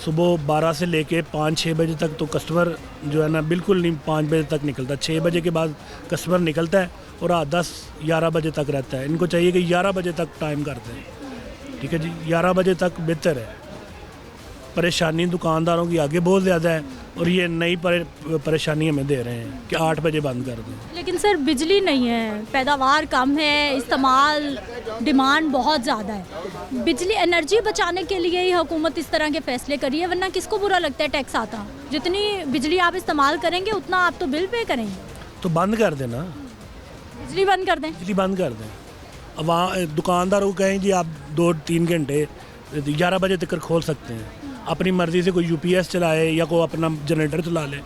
सुबह 12 से लेके 5-6 बजे तक तो कस्टमर जो है ना बिल्कुल नहीं 5 बजे तक निकलता। 6 बजे के बाद कस्टमर निकलता है और रात 10-11 बजे तक रहता है। इनको चाहिए कि 11 बजे तक टाइम कर दें, ठीक है जी, 11 बजे तक बेहतर है। परेशानी दुकानदारों की आगे बहुत ज़्यादा है और ये नई परेशानी हमें दे रहे हैं कि 8 बजे बंद कर दें। लेकिन सर बिजली नहीं है, पैदावार कम है, इस्तेमाल डिमांड बहुत ज़्यादा है। बिजली एनर्जी बचाने के लिए ही हुकूमत इस तरह के फ़ैसले करी है, वरना किसको बुरा लगता है टैक्स आता? जितनी बिजली आप इस्तेमाल करेंगे उतना आप तो बिल पे करेंगे। तो बंद कर देना, बिजली बंद कर दें। बिजली बंद कर दें। अब वहाँ दुकानदारों को कहें जी आप 2-3 घंटे 11 बजे तक खोल सकते हैं, अपनी मर्ज़ी से कोई UPS चलाए या कोई अपना जनरेटर चला ले।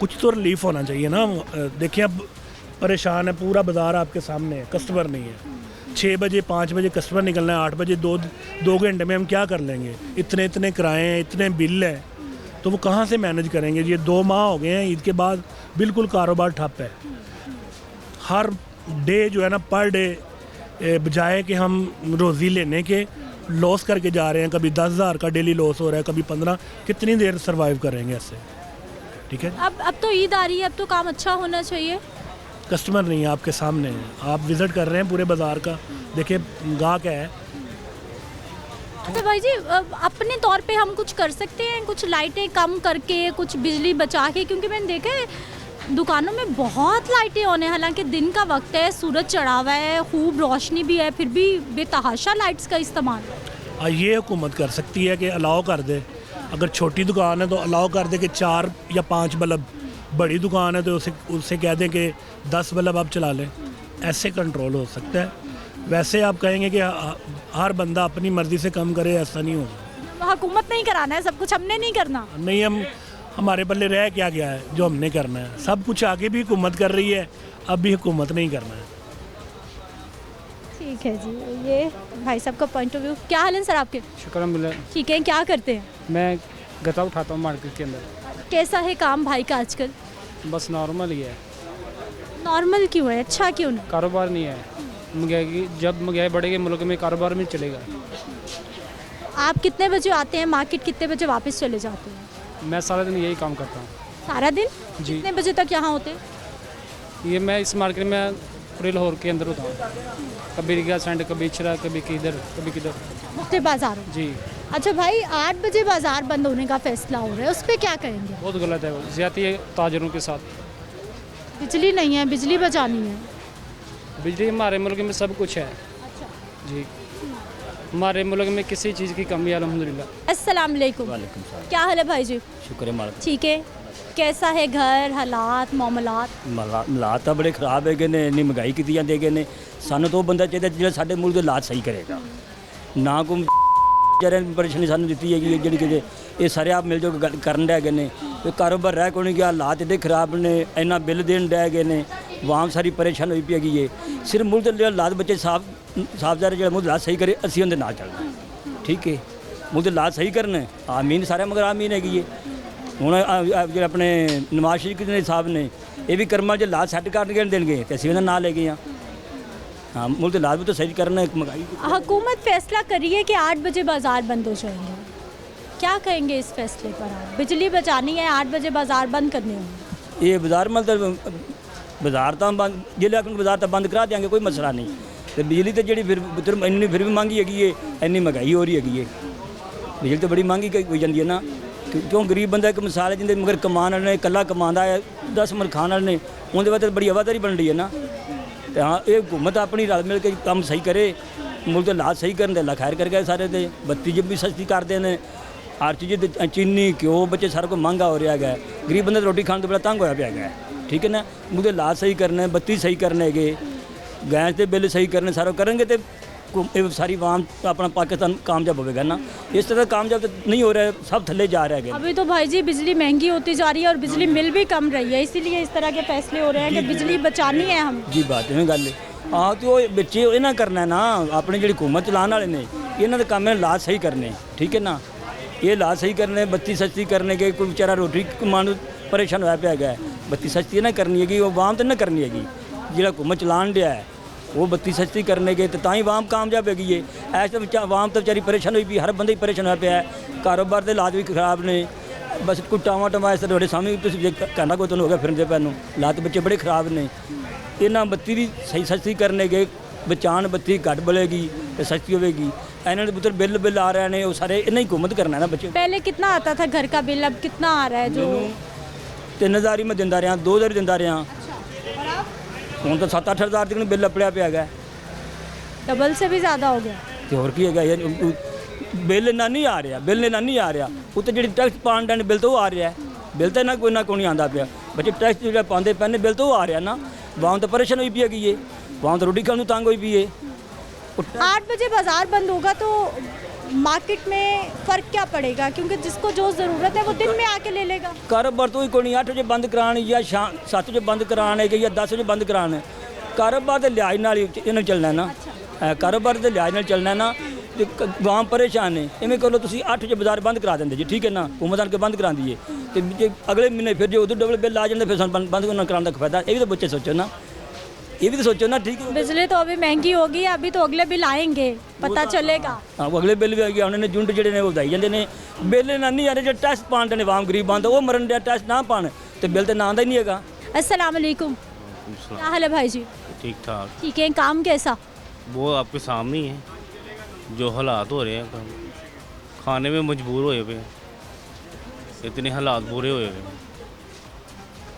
कुछ तो रिलीफ होना चाहिए ना। देखिए अब परेशान है, पूरा बाज़ार आपके सामने है, कस्टमर नहीं है। 6 बजे 5 बजे कस्टमर निकलना है, 8 बजे 2 घंटे में हम क्या कर लेंगे? इतने किराए हैं, इतने बिल हैं, तो वो कहाँ से मैनेज करेंगे? ये 2 माह हो गए हैं ईद के बाद, बिल्कुल कारोबार ठप है। हर डे जो है ना, पर डे बजाय कि हम रोज़ी लेने के लॉस करके जा रहे हैं। कभी 10,000 का डेली लॉस हो रहा है, कभी 15। कितनी देर सर्वाइव करेंगे ऐसे? ठीक है, अब तो ईद आ रही है, अब तो काम अच्छा होना चाहिए। कस्टमर नहीं है, आपके सामने है, आप विज़िट कर रहे हैं पूरे बाज़ार का, देखिए गाहक है। अच्छा भाई जी, अपने तौर पे हम कुछ कर सकते हैं, कुछ लाइटें कम करके, कुछ बिजली बचा के? क्योंकि मैंने देखा है दुकानों में बहुत लाइटें ऑन है, हालांकि दिन का वक्त है, सूरज चढ़ा हुआ है, खूब रोशनी भी है, फिर भी बेतहाशा लाइट्स का इस्तेमाल। ये हुकूमत कर सकती है कि अलाउ कर दे। अगर छोटी दुकान है तो अलाउ कर दे कि 4 या 5 बल्ब, बड़ी दुकान है तो उससे कह दें कि 10 बल्ब आप चला लें। ऐसे कंट्रोल हो सकता है। वैसे आप कहेंगे कि हर बंदा अपनी मर्ज़ी से कम करे, ऐसा नहीं होगा। हुकूमत नहीं कराना है सब कुछ, हमने नहीं करना। नहीं, हमारे पल्ले रह क्या गया है जो हमने करना है? सब कुछ आगे भी हुकूमत कर रही है, अब भी हुकूमत नहीं करना है। ठीक है जी, ये भाई साहब का पॉइंट ऑफ व्यू। क्या हाल है सर आपके? शुक्र है, ठीक है, क्या करते हैं? मैं गता उठाता हूँ मार्केट के अंदर। कैसा है काम भाई का आजकल? बस नॉर्मल ही है। नॉर्मल क्यों है, अच्छा क्यों नहीं? कारोबार नहीं है, महंगाई, जब महंगाई बढ़ेगी मुल्क में कारोबार में चलेगा। आप कितने बजे आते हैं मार्केट, कितने बजे वापस चले जाते हैं? मैं सारा दिन यही काम करता हूँ। सारा दिन? जी। कितने बजे तक यहाँ होते हैं? ये मैं इस मार्केट में पूरे लाहौर के अंदर होता हूँ, कभी रिगा सेंड, कभी इचरा, कभी किधर, कभी किधर, मुख्तलिफ बाजार। जी। अच्छा भाई, 8 बजे बाजार बंद होने का फैसला हो रहा है, उस पर क्या कहेंगे? बहुत गलत है, वो ज़्यादती है ताजरों के साथ। बिजली नहीं है, बिजली बचानी है। बिजली हमारे मुल्क में सब कुछ है। अच्छा जी, हमारे मुल्क में किसी चीज़ की कमी है अल्हम्दुलिल्लाह। अस्सलाम वालेकुम। क्या हाल है भाई जी? शुक्र है मालिक। ठीक है, कैसा है घर हालात मामलात? हालात तो बड़े खराब है, ने इन्नी महंगाई की जाती है ने। सानू तो बंदा चाहिए जो साडे मुल्क के हालात सही करेगा, ना कोई परेशानी सानू दी है जी कि ये सारे आप मिल जो करन डे गए ने, कारोबार रह को नहीं गया, हालात एडे खराब ने, इन्ना बिल देन डे गए ने, वाम सारी परेशान हुई पी है। सिर्फ मुल्क के हालात बच्चे साफदार जो मुल्क हालात सही करे, असी उनके नाल चलना, ठीक है। मुल्क के हालात सही करने, आमीन सारे मगर आमीन हैगी है। हूँ जो अपने नवाज शरीफ साहब ने ये भी कर्मा जो हालात सैट कर देंगे तो असी उन्हें ना ले गए हैं। हाँ, मुल्क के हालात भी तो सही करना। महंगाई हुकूमत फैसला करी है कि 8 बजे बाजार बंद हो जाएंगे, क्या कहेंगे इस फैसले पर आप? बिजली बचानी है, 8 बजे बाजार बंद करने होंगे। ये बाजार मतलब बाजार तो बंद जिले बाजार तो बंद करा देंगे, कोई मसला नहीं। तो बिजली तो जी फिर इन्नी फिर भी महंगी है, इन्नी महंगाई हो रही है, बिजली तो बड़ी महंगी हो जाती है ना। क्यों गरीब बंदा एक मिसाल है जिंदे मगर कमान वाले कला कमांदा है, 10 मर खाने वाले उनके बाद बड़ी हवादारी बन रही है ना। तो हाँ, ये हुकूमत अपनी रल मिल के काम सही करे, मुल्क के हालात सही करन दे, अल्लाह खैर करके सारे दे। बत्ती जब भी सस्ती कर देने, हर चीज़ चीनी घ्यो बच्चे सारा कुछ महंगा हो रहा है, गरीब बंदा रोटी खाने तो बड़ा तंग होया पिया है, ठीक है ना। मुल्क के हालात सही करने, बत्ती सही करने के, गैस के बिल सही करने, सारा करेंगे तो सारी वाम अपना पाकिस्तान कामयाब होगा ना। इस तरह कामयाब तो नहीं हो रहा है, सब थल्ले जा रहे हैं। अभी तो भाई जी बिजली महंगी होती जा रही है और बिजली मिल भी कम रही है, इसीलिए इस तरह के फैसले हो रहे हैं कि बिजली बचानी है हम। जी बात है गल, ਹਾਂ ਤੇ ਉਹ ਬੱਚੇ ਇਹਨਾਂ ਕਰਨਾ ਨਾ, ਆਪਣੇ ਜਿਹੜੀ ਹੁਕੂਮਤ ਚਲਾਉਣ ਵਾਲੇ ਨੇ ਇਹਨਾਂ ਦੇ ਕੰਮ ਹੈ ਇਲਾਜ ਸਹੀ ਕਰਨੇ, ਠੀਕ ਹੈ ਨਾ। ਇਹ ਇਲਾਜ ਸਹੀ ਕਰਨੇ, ਬੱਤੀ ਸਸਤੀ करने के, कोई बेचारा रोटी कमाने परेशान होया पिया है, बत्ती सस्ती ना करनी हैगी, वो आवाम तो ना करनी हैगी। जो हुकूमत चलान दिया है वो बत्ती सस्ती करने के तो ही आवाम कामयाब हैगी है। ऐसे तो आवाम तो बेचारी परेशान हुई पी, हर बंदा ही परेशान होया पिया है, कारोबार के हालात भी खराब ने। बस कुछ टावा इस तरह सामने कहना कोई तो हो गया फिरते पैनों, हालात बच्चे बड़े खराब ने। इन्होंने बत्ती भी सही सस्ती करने के बचान, बत्ती घट बलेगी तो सस्ती होगी। इन्होंने पुत्र बिल आ रहे हैं, वो सारे इन्हें हुकूमत करना है ना। बच्चे पहले कितना आता था घर का बिल, अब कितना आ रहा है? जो 3000 ही मैं दिंदा रहा, 2000 दिंदा रहा, हूँ तो 7-8 हज़ार तक बिल अपलिया पिया गया, डबल से भी ज़्यादा हो गया। तो होर की है बिल इन्ना नहीं आ रहा, बिल इन्ना नहीं आ रहा। उत्ते जी टैक्स पाने देने बिल तो वो आ रहा है, बिल तो कोई ना कोई नहीं आता पिया। बच्चे टैक्स जो पाते पैने बिल तो वो आ रहा ना। वाम तो परेशान हुई पी है, वाम तो रोटी खाने तंग हुई पी है। 8 बजे बाजार बंद होगा तो मार्केट में फ़र्क क्या पड़ेगा? क्योंकि जिसको जो ज़रूरत है वो दिन में आके ले लेगा। कारोबार तो ही कोई नहीं, 8 बजे बंद कराने या शाम 7 बजे बंद कराने या 10 बजे बंद कराने। कारोबार के लिहाज नाल इन्हें चलना है ना, कारोबार के लिहाज नाल चलना है ना। तो आम परेशान है, इवें करो तुम 8 बजे बाजार बंद करा देंगे जी, ठीक है ना, हुकूमत आके बंद करा दी है तो अगले महीने फिर जो उधर डबल बिल आ जाते फिर बंद कराने का फायदा। ये भी तो बच्चे सोचो ना, ये भी तो सोचो ना, ठीक है। बिजली तो अभी महंगी होगी, अभी तो अगले बिल आएंगे, पता चलेगा। हाँ, वो अगले बिल भी आ गया, उन्होंने जुंड जड़े ने वो बताई जाते हैं बिल ना नहीं आ रहे। जो टैक्स पाने ने आम गरीब आंदा वो मरन दिया, टैक्स ना पाने तो बिल तो ना आंदा ही नहीं है। अस्सलाम वालेकुम, क्या हाल है भाई जी? ठीक ठाक। ठीक है, काम कैसा? वो आपके सामने ही है, जो हालात हो रहे हैं, खाने में मजबूर हुए हुए, इतने हालात बुरे हुए हुए।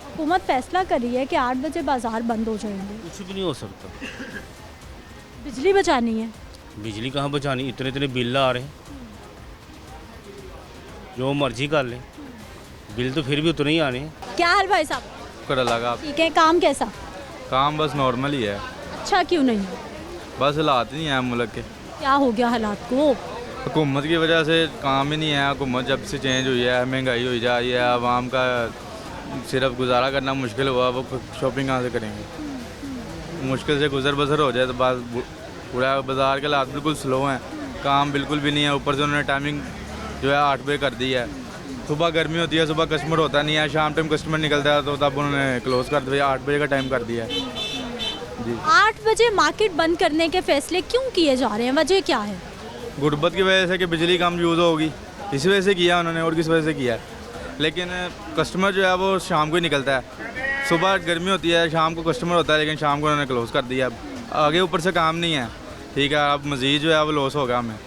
हुकूमत फैसला कर रही है कि 8 बजे बाजार बंद हो जाएंगे। कुछ भी नहीं हो सकता। बिजली बचानी है। बिजली कहाँ बचानी, इतने इतने बिल आ रहे हैं, जो मर्जी कर ले, बिल तो फिर भी उतने ही आने हैं। क्या हाल भाई साहब? शुक्र लगा। ठीक है, काम कैसा? काम बस नॉर्मल ही है। अच्छा क्यों नहीं? बस हालात नहीं है मुल्क के। क्या हो गया हालात को? हुकूमत की वजह से काम ही नहीं है। हुकूमत जब से चेंज हुई है, महंगाई हुई जा रही है, आवाम का सिर्फ गुजारा करना मुश्किल हुआ, वो शॉपिंग कहाँ से करेंगे? मुश्किल से गुजर बसर हो जाए तो बस पूरा बाज़ार के हालात बिल्कुल स्लो हैं, काम बिल्कुल भी नहीं है। ऊपर से उन्होंने टाइमिंग जो है 8 बजे कर दी है। सुबह गर्मी होती है, सुबह कस्टमर होता नहीं है, शाम टाइम कस्टमर निकलता है तो तब उन्होंने क्लोज़ कर दिया, 8 बजे का टाइम कर दिया है जी। 8 बजे मार्केट बंद करने के फैसले क्यों किए जा रहे हैं, वजह क्या है? गुर्बत की वजह से कि बिजली कम यूज़ होगी, इसी वजह से किया उन्होंने, और किस वजह से किया है। लेकिन कस्टमर जो है वो शाम को ही निकलता है। सुबह गर्मी होती है, शाम को कस्टमर होता है, लेकिन शाम को उन्होंने क्लोज़ कर दिया। आगे ऊपर से काम नहीं है, ठीक है, अब मज़ीद जो है वो लॉस होगा हमें।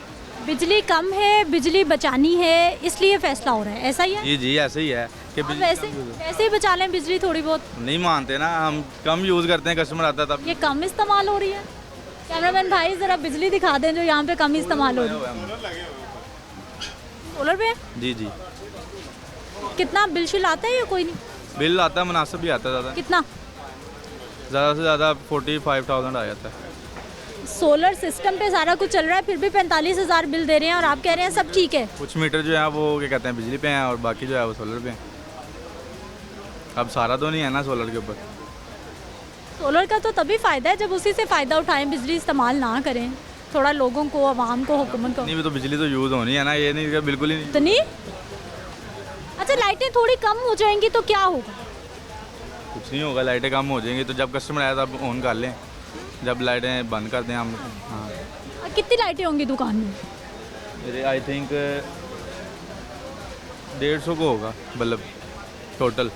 बिजली कम है, बिजली बचानी है, इसलिए फैसला हो रहा है, ऐसा ही है? जी जी ऐसे ही है कि वैसे ही बचा लें बिजली थोड़ी बहुत। नहीं मानते ना, हम कम यूज़ करते हैं, कस्टमर आता तब। ये कम इस्तेमाल हो रही है। कैमरामैन भाई ज़रा बिजली दिखा दें जो यहाँ पे कम इस्तेमाल हो रही है। सोलर पे? जी जी। कितना बिल शिल आता है या कोई नहीं? बिल आता है, मुनासिब भी आता है ज़्यादा। कितना? ज़्यादा से ज़्यादा 45,000 आ जाता है। सोलर सिस्टम पे सारा कुछ चल रहा है, फिर भी 45,000 बिल दे रहे हैं और आप कह रहे हैं सब ठीक है। कुछ मीटर जो है वो क्या कहते हैं बिजली पे हैं और बाकी जो है वो सोलर पे हैं। अब सारा तो नहीं है ना सोलर के ऊपर। सोलर का तो तभी फ़ायदा है जब उसी से फ़ायदा उठाएं, बिजली इस्तेमाल ना करें। थोड़ा लोगों को, आवाम को, हुकूमत को। नहीं, तो बिजली तो यूज़ होनी है ना, ये नहीं बिल्कुल ही नहीं। तो नहीं? अच्छा, लाइटें थोड़ी कम हो जाएंगी तो क्या होगा? कुछ नहीं होगा, लाइटें कम हो जाएंगी तो जब कस्टमर आए तब ऑन कर लें, जब लाइटें बंद कर दें हम। हाँ। कितनी लाइटें होंगी दुकान में? मेरे आई थिंक 150 को होगा बल्ब टोटल।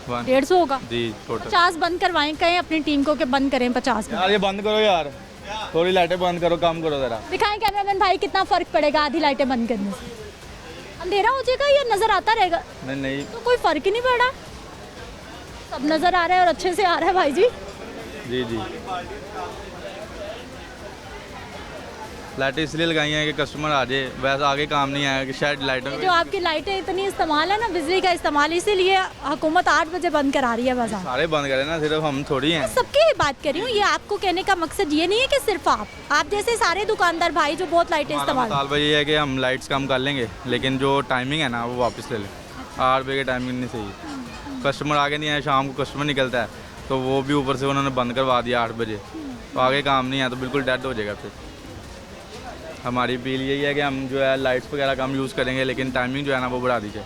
150 होगा जी टोटल। 50 बंद करवाएं, कहें अपनी टीम को कि बंद करें 50 में। यार ये बंद करो यार, थोड़ी लाइटें बंद करो, काम करो ज़रा। दिखाएं कैमरामैन भाई कितना फ़र्क पड़ेगा आधी लाइटें बंद करने से? अंधेरा हो जाएगा या नज़र आता रहेगा? नहीं तो कोई फ़र्क ही नहीं पड़ रहा, सब नज़र आ रहा है और अच्छे से आ रहा है भाई जी। जी जी। लाइटें इसलिए लगाई हैं कि कस्टमर आ जाए, वैसे आगे काम नहीं आया कि शायद लाइटों जो आपकी लाइटें इतनी इस्तेमाल है ना, बिजली का इस्तेमाल, इसीलिए हुकूमत 8 बजे बंद करा रही है बाजार। सारे बंद करें ना, सिर्फ हम थोड़ी हैं। सबकी ही बात कर रही हूँ, ये आपको कहने का मकसद ये नहीं है कि सिर्फ आप जैसे सारे दुकानदार भाई जो बहुत लाइटें इस्तेमाल। साल ये है कि हम लाइट्स कम कर लेंगे, लेकिन जो टाइमिंग है ना वो वापस ले लें। 8 बजे की टाइमिंग नहीं सही, कस्टमर आगे नहीं आया, शाम को कस्टमर निकलता है, तो वो भी ऊपर से उन्होंने बंद करवा दिया 8 बजे, तो आगे काम नहीं है तो बिल्कुल डेड हो जाएगा। फिर हमारी अपील यही है कि हम जो है लाइट्स वगैरह कम यूज़ करेंगे, लेकिन टाइमिंग जो है ना वो बढ़ा दीजिए।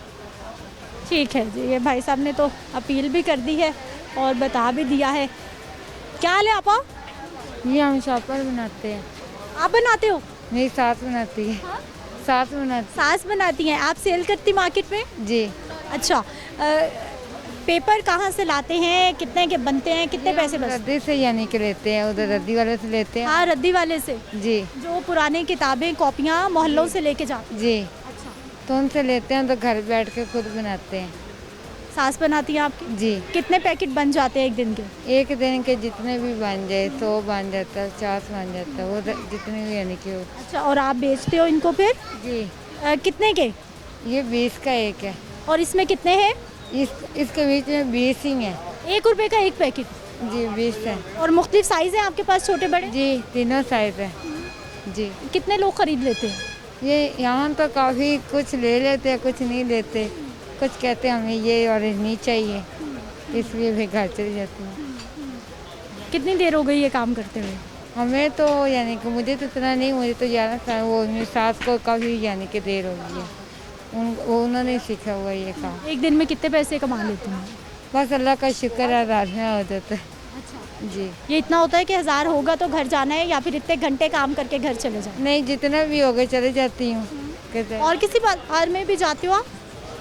ठीक है जी, ये भाई साहब ने तो अपील भी कर दी है और बता भी दिया है। क्या हाल है आपा? ये हम शॉपर बनाते हैं। आप बनाते हो? मेरी सास बनाती है। हाँ? सास बनाती हैं। आप सेल करती मार्केट में? जी। अच्छा, पेपर कहाँ से लाते हैं, कितने के बनते हैं, कितने पैसे बचते हैं? रद्दी से यानी कि लेते हैं, उधर रद्दी वाले से लेते हैं। हाँ, रद्दी वाले से जी। जो पुरानी किताबें कॉपियाँ मोहल्लों से लेके जाते हैं। जी। अच्छा, तो उनसे लेते हैं, तो घर बैठ के खुद बनाते हैं। सास बनाती हैं आपकी? जी। कितने पैकेट बन जाते हैं एक दिन के? एक दिन के जितने भी बन जाए, 100 बन जाता है, 50 बन जाता है, वो जितने भी यानी कि। अच्छा, और आप बेचते हो इनको फिर? जी। कितने के? ये 20 का एक है। और इसमें कितने हैं? इसके बीच में 20 ही है। 1 रुपए का एक पैकेट? जी, 20 है। और मुख्तलिफ साइज़ हैं आपके पास, छोटे बड़े? जी, तीनों साइज़ है। जी। कितने लोग खरीद लेते हैं? ये यहाँ तो काफ़ी कुछ ले लेते हैं, कुछ नहीं लेते, कुछ कहते हैं हमें ये ऑरेंज नहीं चाहिए, इसलिए भी घर चली जाती हैं। कितनी देर हो गई ये काम करते हुए? हमें तो यानी कि मुझे तो इतना नहीं, मुझे तो ज़्यादा था, वो मेरी सास को काफ़ी यानी कि देर हो गई है, उन्होंने सीखा हुआ ये काम। एक दिन में कितने पैसे कमा लेते हैं? बस अल्लाह का शुक्र है, हज़ार में हो जाता है। अच्छा जी। ये इतना होता है कि 1000 होगा तो घर जाना है, या फिर इतने घंटे काम करके घर चले जाना? नहीं, जितना भी होगा चले जाती हूँ। और किसी बाजार में भी जाती हो आप?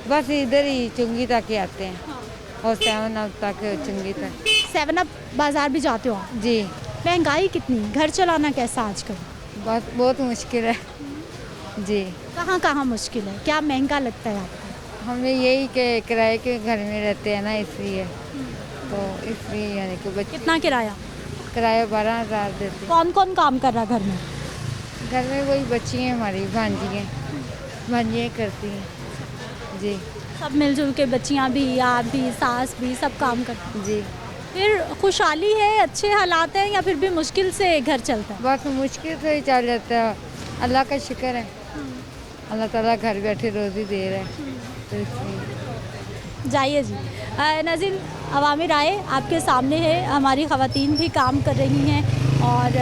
बस इधर ही चुंगी तक ही आते हैं। हाँ। और 7 अप तक चुंगी तक। 7 अप बाजार भी जाते हो आप? जी। महंगाई कितनी, घर चलाना कैसा आजकल? बस बहुत मुश्किल है। जी। कहाँ मुश्किल है, क्या महंगा लगता है आपको? हमें यही कि किराए के घर में रहते हैं ना, इसलिए तो इसलिए यानी कि कितना किराया? किराया 12,000 देते। कौन कौन काम कर रहा घर में? घर में वही बच्ची हैं, हमारी भांजियाँ करती हैं। जी। सब मिलजुल के, बच्चियाँ भी, आप भी, सास भी, सब काम करते हैं? जी। फिर खुशहाली है, अच्छे हालात हैं, या फिर भी मुश्किल से घर चलता है? बस मुश्किल से ही चल जाता है, अल्लाह का शुक्र है, अल्लाह ताला घर बैठे रोज़ी दे रहा है, तो इसलिए। जाइए जी। नाज़रीन, अवामी राय आपके सामने है, हमारी ख़वातीन भी काम कर रही हैं और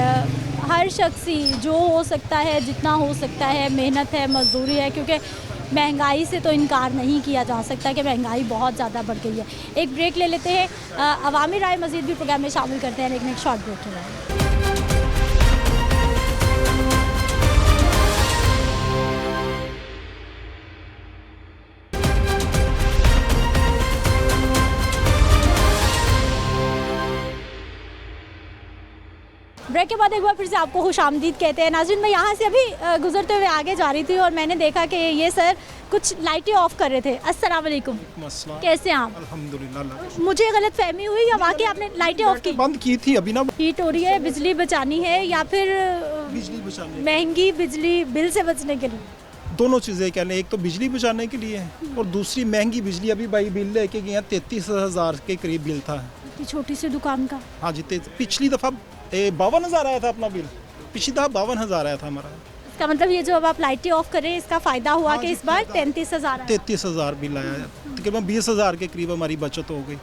हर शख्स ही जो हो सकता है, जितना हो सकता है, मेहनत है, मजदूरी है, क्योंकि महंगाई से तो इनकार नहीं किया जा सकता कि महंगाई बहुत ज़्यादा बढ़ गई है। एक ब्रेक ले लेते हैं, अवामी राय मज़ीद भी प्रोग्राम में शामिल करते हैं, लेकिन एक शॉर्ट ब्रेक के बाद। ब्रेक के बाद एक बार फिर से आपको खुशामदीद कहते हैं। नाज़रीन, मैं यहाँ से अभी गुजरते हुए आगे जा रही थी और मैंने देखा कि ये सर कुछ लाइटें ऑफ कर रहे थे। अस्सलाम वालेकुम। कैसे हैं आप? अल्हम्दुलिल्लाह। मुझे गलत फहमी हुई या वाकई आपने लाइटें ऑफ की? बंद की थी अभी ना। हीट हो रही है, बिजली बचानी है या फिर बिजली बचाने, महंगी बिजली बिल से बचने के लिए? दोनों चीज़ें कहने, एक तो बिजली बचाने के लिए और दूसरी महंगी बिजली। अभी भाई बिल लेके गए हैं, 33,000 के करीब बिल था। छोटी सी दुकान का? हाँ जी, पिछली दफ़ा 52,000 आया था अपना बिल, पिछली दफ़ा 52,000 आया था हमारा। इसका मतलब ये जो अब आप लाइटें ऑफ करें, इसका फ़ायदा हुआ कि इस बार 33,000 33,000 बिल आया, तकरीबन 20,000 के करीब हमारी बचत हो गई।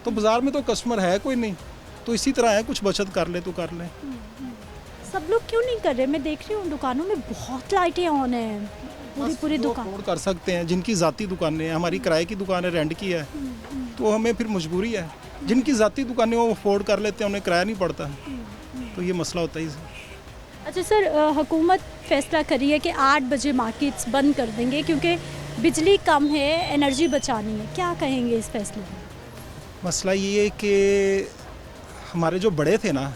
तो बाज़ार में तो कस्टमर है कोई नहीं, तो इसी तरह है, कुछ बचत कर ले तो कर ले। सब लोग क्यों नहीं कर रहे? मैं देख रही हूँ दुकानों में बहुत लाइटें ऑन हैं, पूरी दुकान। अफोर्ड कर सकते हैं, जिनकी ज़ाती दुकानें हैं, हमारी किराए की दुकान है, रेंट की है, तो हमें फिर मजबूरी है। जिनकी ज़ाती दुकानें वो अफोर्ड कर लेते हैं, उन्हें किराया नहीं पड़ता, तो ये मसला होता है। अच्छा सर, हुकूमत फैसला करी है कि 8 बजे मार्केट्स बंद कर देंगे क्योंकि बिजली कम है, एनर्जी बचानी है, क्या कहेंगे इस फैसले में? मसला ये है कि हमारे जो बड़े थे ना,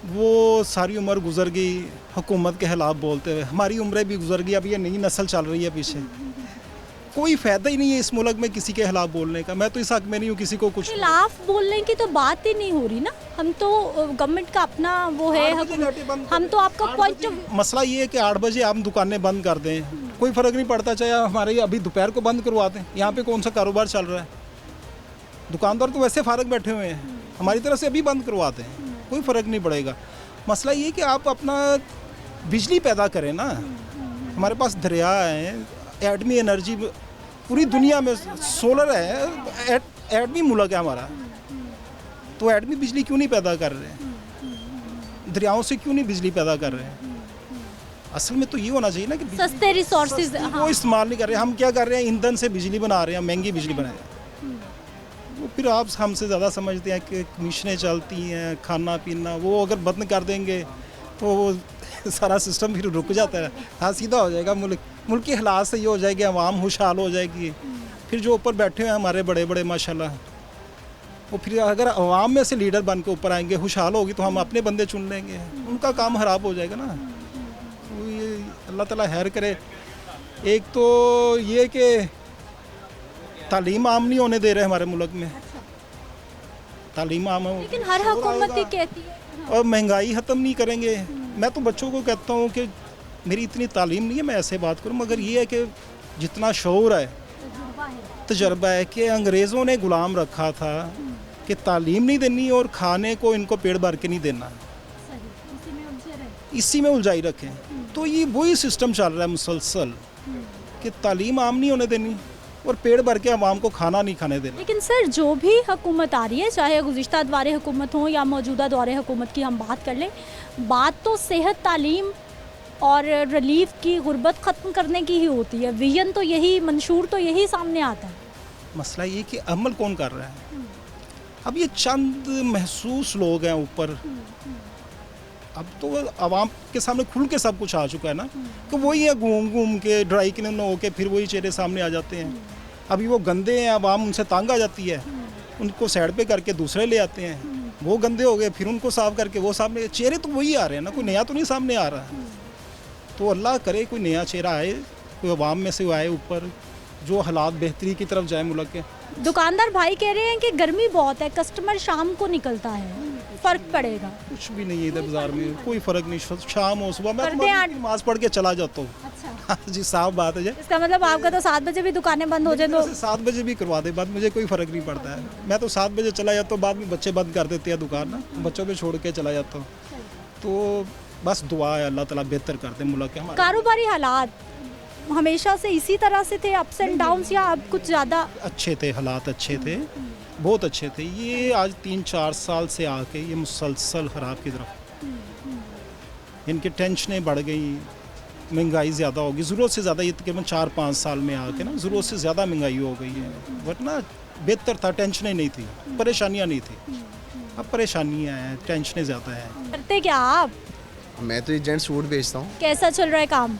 वो सारी उम्र गुजर गई हुकूमत के खिलाफ बोलते हुए, हमारी उम्रें भी गुजर गई, अब ये नई नस्ल चल रही है पीछे। कोई फ़ायदा ही नहीं है इस मुल्क में किसी के खिलाफ बोलने का। मैं तो इस हक में नहीं हूँ किसी को कुछ खिलाफ बोलने की तो बात ही नहीं हो रही ना। हम तो गवर्नमेंट का अपना वो है, हम तो आपका पॉइंट। मसला ये है कि 8 बजे हम दुकानें बंद कर दें, कोई फ़र्क नहीं पड़ता, चाहे हमारे अभी दोपहर को बंद करवा दें। यहाँ पे कौन सा कारोबार चल रहा है? दुकानदार तो वैसे फारग बैठे हुए हैं, हमारी तरफ से अभी बंद करवाते हैं, कोई फ़र्क नहीं पड़ेगा। मसला ये कि आप अपना बिजली पैदा करें ना। हमारे पास दरिया है, एटमी एनर्जी पूरी दुनिया में, सोलर है, एटमी मुल्क है हमारा, तो एटमी बिजली क्यों नहीं पैदा कर रहे हैं, दरियाओं से क्यों नहीं बिजली पैदा कर रहे हैं। असल में तो ये होना चाहिए ना कि सस्ते रिसोर्सेज वो इस्तेमाल नहीं कर रहे हैं। हम क्या कर रहे हैं, ईंधन से बिजली बना रहे हैं, महंगी बिजली बना रहे हैं। वो फिर आप हमसे ज़्यादा समझते हैं कि कमीशनें चलती हैं, खाना पीना, वो अगर बंद कर देंगे तो वो सारा सिस्टम फिर रुक जाता है। हाँ, सीधा हो जाएगा मुल्क के हालात से ये हो जाएगी, आवाम खुशहाल हो जाएगी। फिर जो ऊपर बैठे हैं हमारे बड़े बड़े माशाल्लाह, वो फिर अगर आवाम में से लीडर बन के ऊपर आएंगे, खुशहाल होगी, तो हम अपने बंदे चुन लेंगे, उनका काम ख़राब हो जाएगा ना। तो ये अल्लाह ताला खैर करे। एक तो ये कि तालीम आम नहीं होने दे रहे हमारे मुल्क में, तालीम आम हो, लेकिन हर हुकूमत ही कहती है। और महंगाई ख़त्म नहीं करेंगे। मैं तो बच्चों को कहता हूँ कि मेरी इतनी तालीम नहीं है मैं ऐसे बात करूँ, मगर ये है कि जितना शऊर है, तजर्बा है कि अंग्रेज़ों ने ग़ुलाम रखा था कि तालीम नहीं देनी और खाने को इनको पेट भर के नहीं देना, इसी में उलझाई रखें। तो ये वही सिस्टम चल रहा है मुसलसल कि तालीम आम नहीं होने देनी और पेट भर के आवाम को खाना नहीं खाने देना। लेकिन सर जो भी हुकूमत आ रही है, चाहे गुज़िश्ता दौरे हुकूमत हो या मौजूदा दौरे हुकूमत की हम बात कर लें, बात तो सेहत, तालीम और रिलीफ की, गुर्बत ख़त्म करने की ही होती है। विजन तो यही, मंशूर तो यही सामने आता है। मसला ये कि अमल कौन कर रहा है। अब ये चंद महसूस लोग हैं ऊपर, अब तो आवाम के सामने खुल के सब कुछ आ चुका है ना, कि वही है घूम घूम के ड्राई क्लीन होके फिर वही चेहरे सामने आ जाते हैं। अभी वो गंदे हैं, आवाम उनसे तंग आ जाती है, उनको साइड पे करके दूसरे ले आते हैं, वो गंदे हो गए, फिर उनको साफ करके वो सामने, चेहरे तो वही आ रहे हैं ना, कोई नया तो नहीं सामने आ रहा। तो अल्लाह करे कोई नया चेहरा आए, कोई आवाम में से आए ऊपर, जो हालात बेहतरी की तरफ जाए मुल्क के। दुकानदार भाई कह रहे हैं कि गर्मी बहुत है, कस्टमर शाम को निकलता है, फ़र्क पड़ेगा। कुछ भी नहीं है इधर बाजार में, कोई फ़र्क नहीं। शाम हो सुबह मैं नमाज़ पढ़ के चला जाता हूँ। अच्छा जी, साफ बात है। इसका मतलब आपका तो 7 बजे भी दुकानें बंद हो जाए तो 7 बजे भी करवा दे बात, मुझे कोई फ़र्क नहीं पड़ता है। मैं तो 7 बजे चला जाता हूँ, बाद में बच्चे बंद कर देते हैं दुकान ना, बच्चों पे छोड़ के चला जाता हूँ। तो बस दुआ है अल्लाह ताला बेहतर कर दे मुल्क के। हमारे कारोबारी हालात हमेशा से इसी तरह से थे, अप्स एंड डाउन्स, या अब कुछ ज़्यादा अच्छे थे? हालात अच्छे थे, बहुत अच्छे थे। ये आज 3-4 साल से आके ये मुसलसल ख़राब की तरफ, इनकी टेंशनें बढ़ गई, महंगाई ज़्यादा होगी, ज़रूरत से ज़्यादा। ये तकरीबन 4-5 साल में आके ना ज़रूरत से ज़्यादा महंगाई हो गई है, वरना बेहतर था, टेंशनें नहीं थी, परेशानियाँ नहीं थी। अब परेशानियाँ हैं, टेंशनें ज़्यादा हैं। करते क्या आप? मैं तो ये जेंट सूट बेचता हूँ। कैसा चल रहा है काम?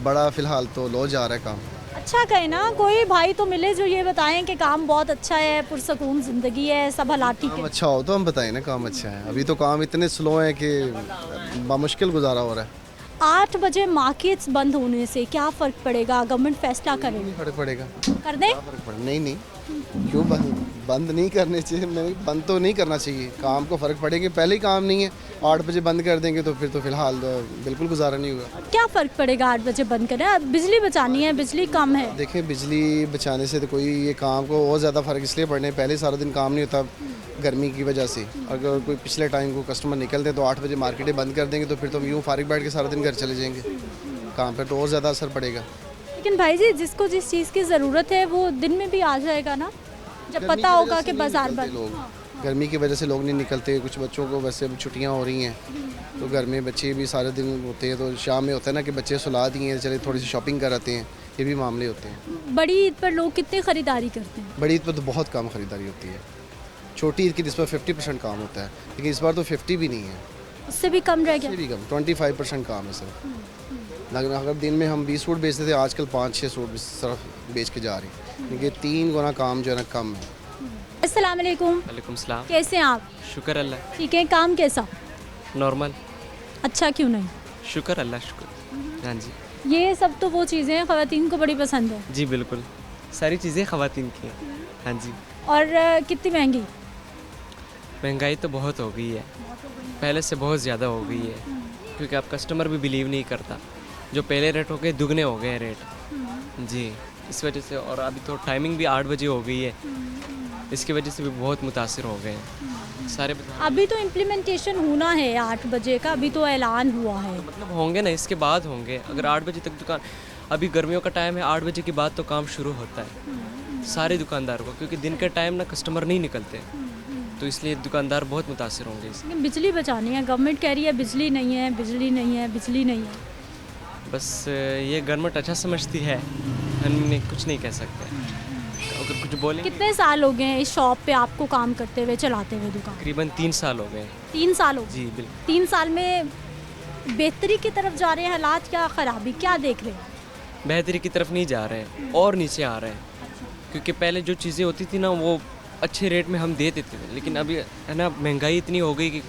बड़ा फ़िलहाल तो लो जा रहा है काम। अच्छा कहे ना, कोई भाई तो मिले जो ये बताएं कि काम बहुत अच्छा है, पुरसकून ज़िंदगी है, सब हालात ठीक है। काम अच्छा हो तो हम बताएं ना काम अच्छा है। अभी तो काम इतने स्लो है कि बामुश्किल गुजारा हो रहा है। 8 बजे मार्केट्स बंद होने से क्या फ़र्क पड़ेगा? गवर्नमेंट फैसला करेगी? फर्क पड़ेगा। कर दें? नहीं, क्यों बंद नहीं करने चाहिए। मैंने बंद तो नहीं करना चाहिए, काम को फ़र्क पड़ेगा। पहले ही काम नहीं है, 8 बजे बंद कर देंगे तो फिर तो फ़िलहाल बिल्कुल गुजारा नहीं होगा। क्या फ़र्क पड़ेगा 8 बजे बंद करें? अब बिजली बचानी है, बिजली कम है। देखिए, बिजली बचाने से तो कोई ये काम को और ज़्यादा फ़र्क इसलिए पड़ने, पहले सारा दिन काम नहीं होता गर्मी की वजह से। अगर कोई पिछले टाइम को कस्टमर निकलते तो 8 बजे मार्केटें बंद कर देंगे तो फिर तो हम यूँ फारिग बैठ के सारा दिन घर चले जाएंगे, काम पर तो और ज़्यादा असर पड़ेगा। लेकिन भाई जी, जिसको जिस चीज़ की ज़रूरत है वो दिन में भी आ जाएगा ना, जब पता होगा कि बाजार बंद। लोग गर्मी की वजह से लोग नहीं निकलते, कुछ बच्चों को वैसे अब छुट्टियां हो रही हैं तो घर में बच्चे भी सारे दिन होते हैं, तो शाम में होता है ना कि बच्चे सुला दिए हैं, चले थोड़ी सी शॉपिंग कर आते हैं, ये भी मामले होते हैं। बड़ी ईद पर लोग कितनी ख़रीदारी करते हैं? बड़ी ईद पर तो बहुत कम ख़रीदारी होती है, छोटी ईद की जिस पर 50% काम होता है, लेकिन इस बार तो 50 भी नहीं है, उससे भी कम रह गया। उससे भी कम 25% काम है सिर्फ। लेकिन अगर दिन में हम 20 सूट बेचते थे, आजकल 5-6 सूट सिर्फ बेच के जा रहे हैं, क्योंकि 3 गुना काम जो है ना कम है। अस्सलाम वालेकुम। वालेकुम सलाम। कैसे हैं आप? शुक्र अल्लाह। ठीक है। काम कैसा? नॉर्मल। अच्छा क्यों नहीं? शुक्र अल्लाह, शुक्र। हाँ जी। ये सब तो वो चीज़ें हैं ख़वातीन को बड़ी पसंद है। जी बिल्कुल, सारी चीज़ें ख़वातीन की हैं। हाँ जी। और कितनी महंगी? महंगाई तो बहुत हो गई है, पहले से बहुत ज़्यादा हो गई है, क्योंकि अब कस्टमर भी बिलीव नहीं करता। जो पहले रेट हो गए दुगने हो गए रेट जी, इस वजह से। और अभी तो टाइमिंग भी 8 बजे हो गई है, इसकी वजह से भी बहुत मुतासिर हो गए हैं सारे। अभी तो इम्प्लीमेंटेशन होना है 8 बजे का, अभी तो ऐलान हुआ है। तो मतलब होंगे ना, इसके बाद होंगे। अगर 8 बजे तक दुकान, अभी गर्मियों का टाइम है, 8 बजे के बाद तो काम शुरू होता है सारे दुकानदारों को, क्योंकि दिन के टाइम ना कस्टमर नहीं निकलते। तो इसलिए दुकानदार बहुत मुतासर होंगे इससे। लेकिन बिजली बचानी है, गवर्नमेंट कह रही है बिजली नहीं है, बिजली नहीं है, बिजली नहीं है। बस ये गवर्नमेंट अच्छा समझती है, हम कुछ नहीं कह सकते। अगर कुछ बोलें। कितने साल हो गए हैं इस शॉप पे आपको काम करते हुए, चलाते हुए दुकान? तकरीबन 3 साल हो गए। 3 साल हो गए? जी बिल्कुल। 3 साल में बेहतरी की तरफ जा रहे हैं हालात या ख़राबी, क्या देख रहे हैं? बेहतरी की तरफ नहीं जा रहे हैं और नीचे आ रहे हैं, क्योंकि पहले जो चीज़ें होती थी ना वो अच्छे रेट में हम दे देते थे, लेकिन अभी है ना महंगाई इतनी हो गई कि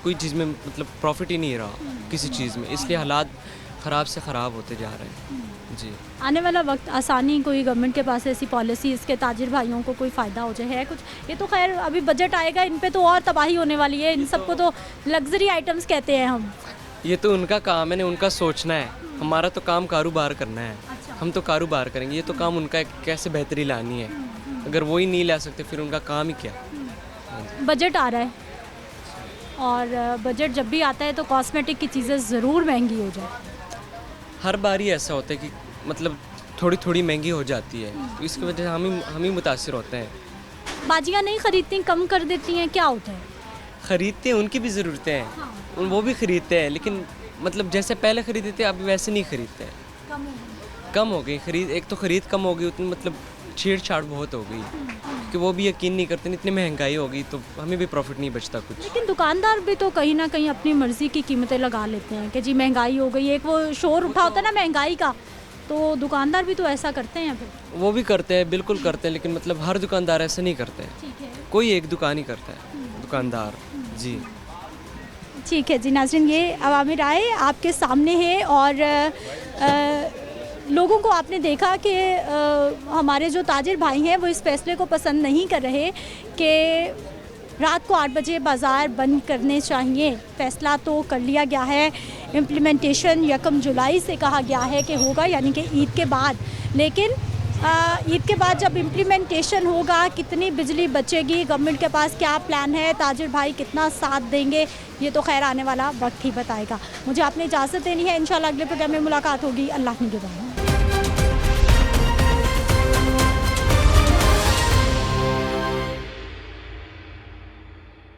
कोई चीज़ में मतलब प्रॉफिट ही नहीं रहा किसी चीज़ में, इसलिए हालात ख़राब से ख़राब होते जा रहे हैं। जी, आने वाला वक्त आसानी कोई गवर्नमेंट के पास ऐसी पॉलिसी इसके ताजिर भाइयों को कोई फ़ायदा हो जाए है कुछ? ये तो खैर अभी बजट आएगा, इन पे तो और तबाही होने वाली है, इन सबको तो लग्जरी आइटम्स कहते हैं हम। ये तो उनका काम है ना, उनका सोचना है, हमारा तो काम कारोबार करना है। हम तो कारोबार करेंगे, ये तो काम उनका है कैसे बेहतरी लानी है। अगर वो ही नहीं ला सकते फिर उनका काम ही क्या। बजट आ रहा है और बजट जब भी आता है तो कॉस्मेटिक की चीज़ें ज़रूर महंगी हो जाए। हर बार ही ऐसा होता है कि मतलब थोड़ी थोड़ी महंगी हो जाती है, तो इसकी वजह से हम ही मुतासिर होते हैं। बाजियाँ नहीं खरीदती, कम कर देती हैं, क्या होता है? ख़रीदते हैं, उनकी भी ज़रूरतें हैं, वो भी ख़रीदते हैं, लेकिन मतलब जैसे पहले ख़रीदते थे अभी वैसे नहीं ख़रीदते हैं। कम हो गई खरीद, एक तो ख़रीद कम हो गई, उतनी मतलब छेड़छाड़ बहुत हो गई कि वो भी यकीन नहीं करते, इतनी महंगाई हो गई तो हमें भी प्रॉफिट नहीं बचता कुछ। लेकिन दुकानदार भी तो कहीं ना कहीं अपनी मर्ज़ी की कीमतें लगा लेते हैं कि जी महंगाई हो गई, एक वो शोर उठा होता है ना महंगाई का, तो दुकानदार भी तो ऐसा करते हैं फिर। वो भी करते हैं, बिल्कुल करते हैं, लेकिन मतलब हर दुकानदार ऐसा नहीं करते हैं, कोई एक दुकान ही करता है दुकानदार। जी ठीक है जी नाज़रीन, ये अवामी राय आपके सामने है और लोगों को आपने देखा कि हमारे जो ताजिर भाई हैं वो इस फैसले को पसंद नहीं कर रहे कि रात को 8 बजे बाज़ार बंद करने चाहिए। फ़ैसला तो कर लिया गया है, इम्प्लीमेंटेशन 1 जुलाई से कहा गया है कि होगा, यानी कि ईद के बाद। लेकिन ईद के बाद जब इम्प्लीमेंटेशन होगा, कितनी बिजली बचेगी, गवर्नमेंट के पास क्या प्लान है, ताजिर भाई कितना साथ देंगे, ये तो खैर आने वाला वक्त ही बताएगा। मुझे आपने इजाज़त देनी है, इंशाल्लाह अगले प्रोग्राम में मुलाकात होगी। अल्लाह की निगहबान।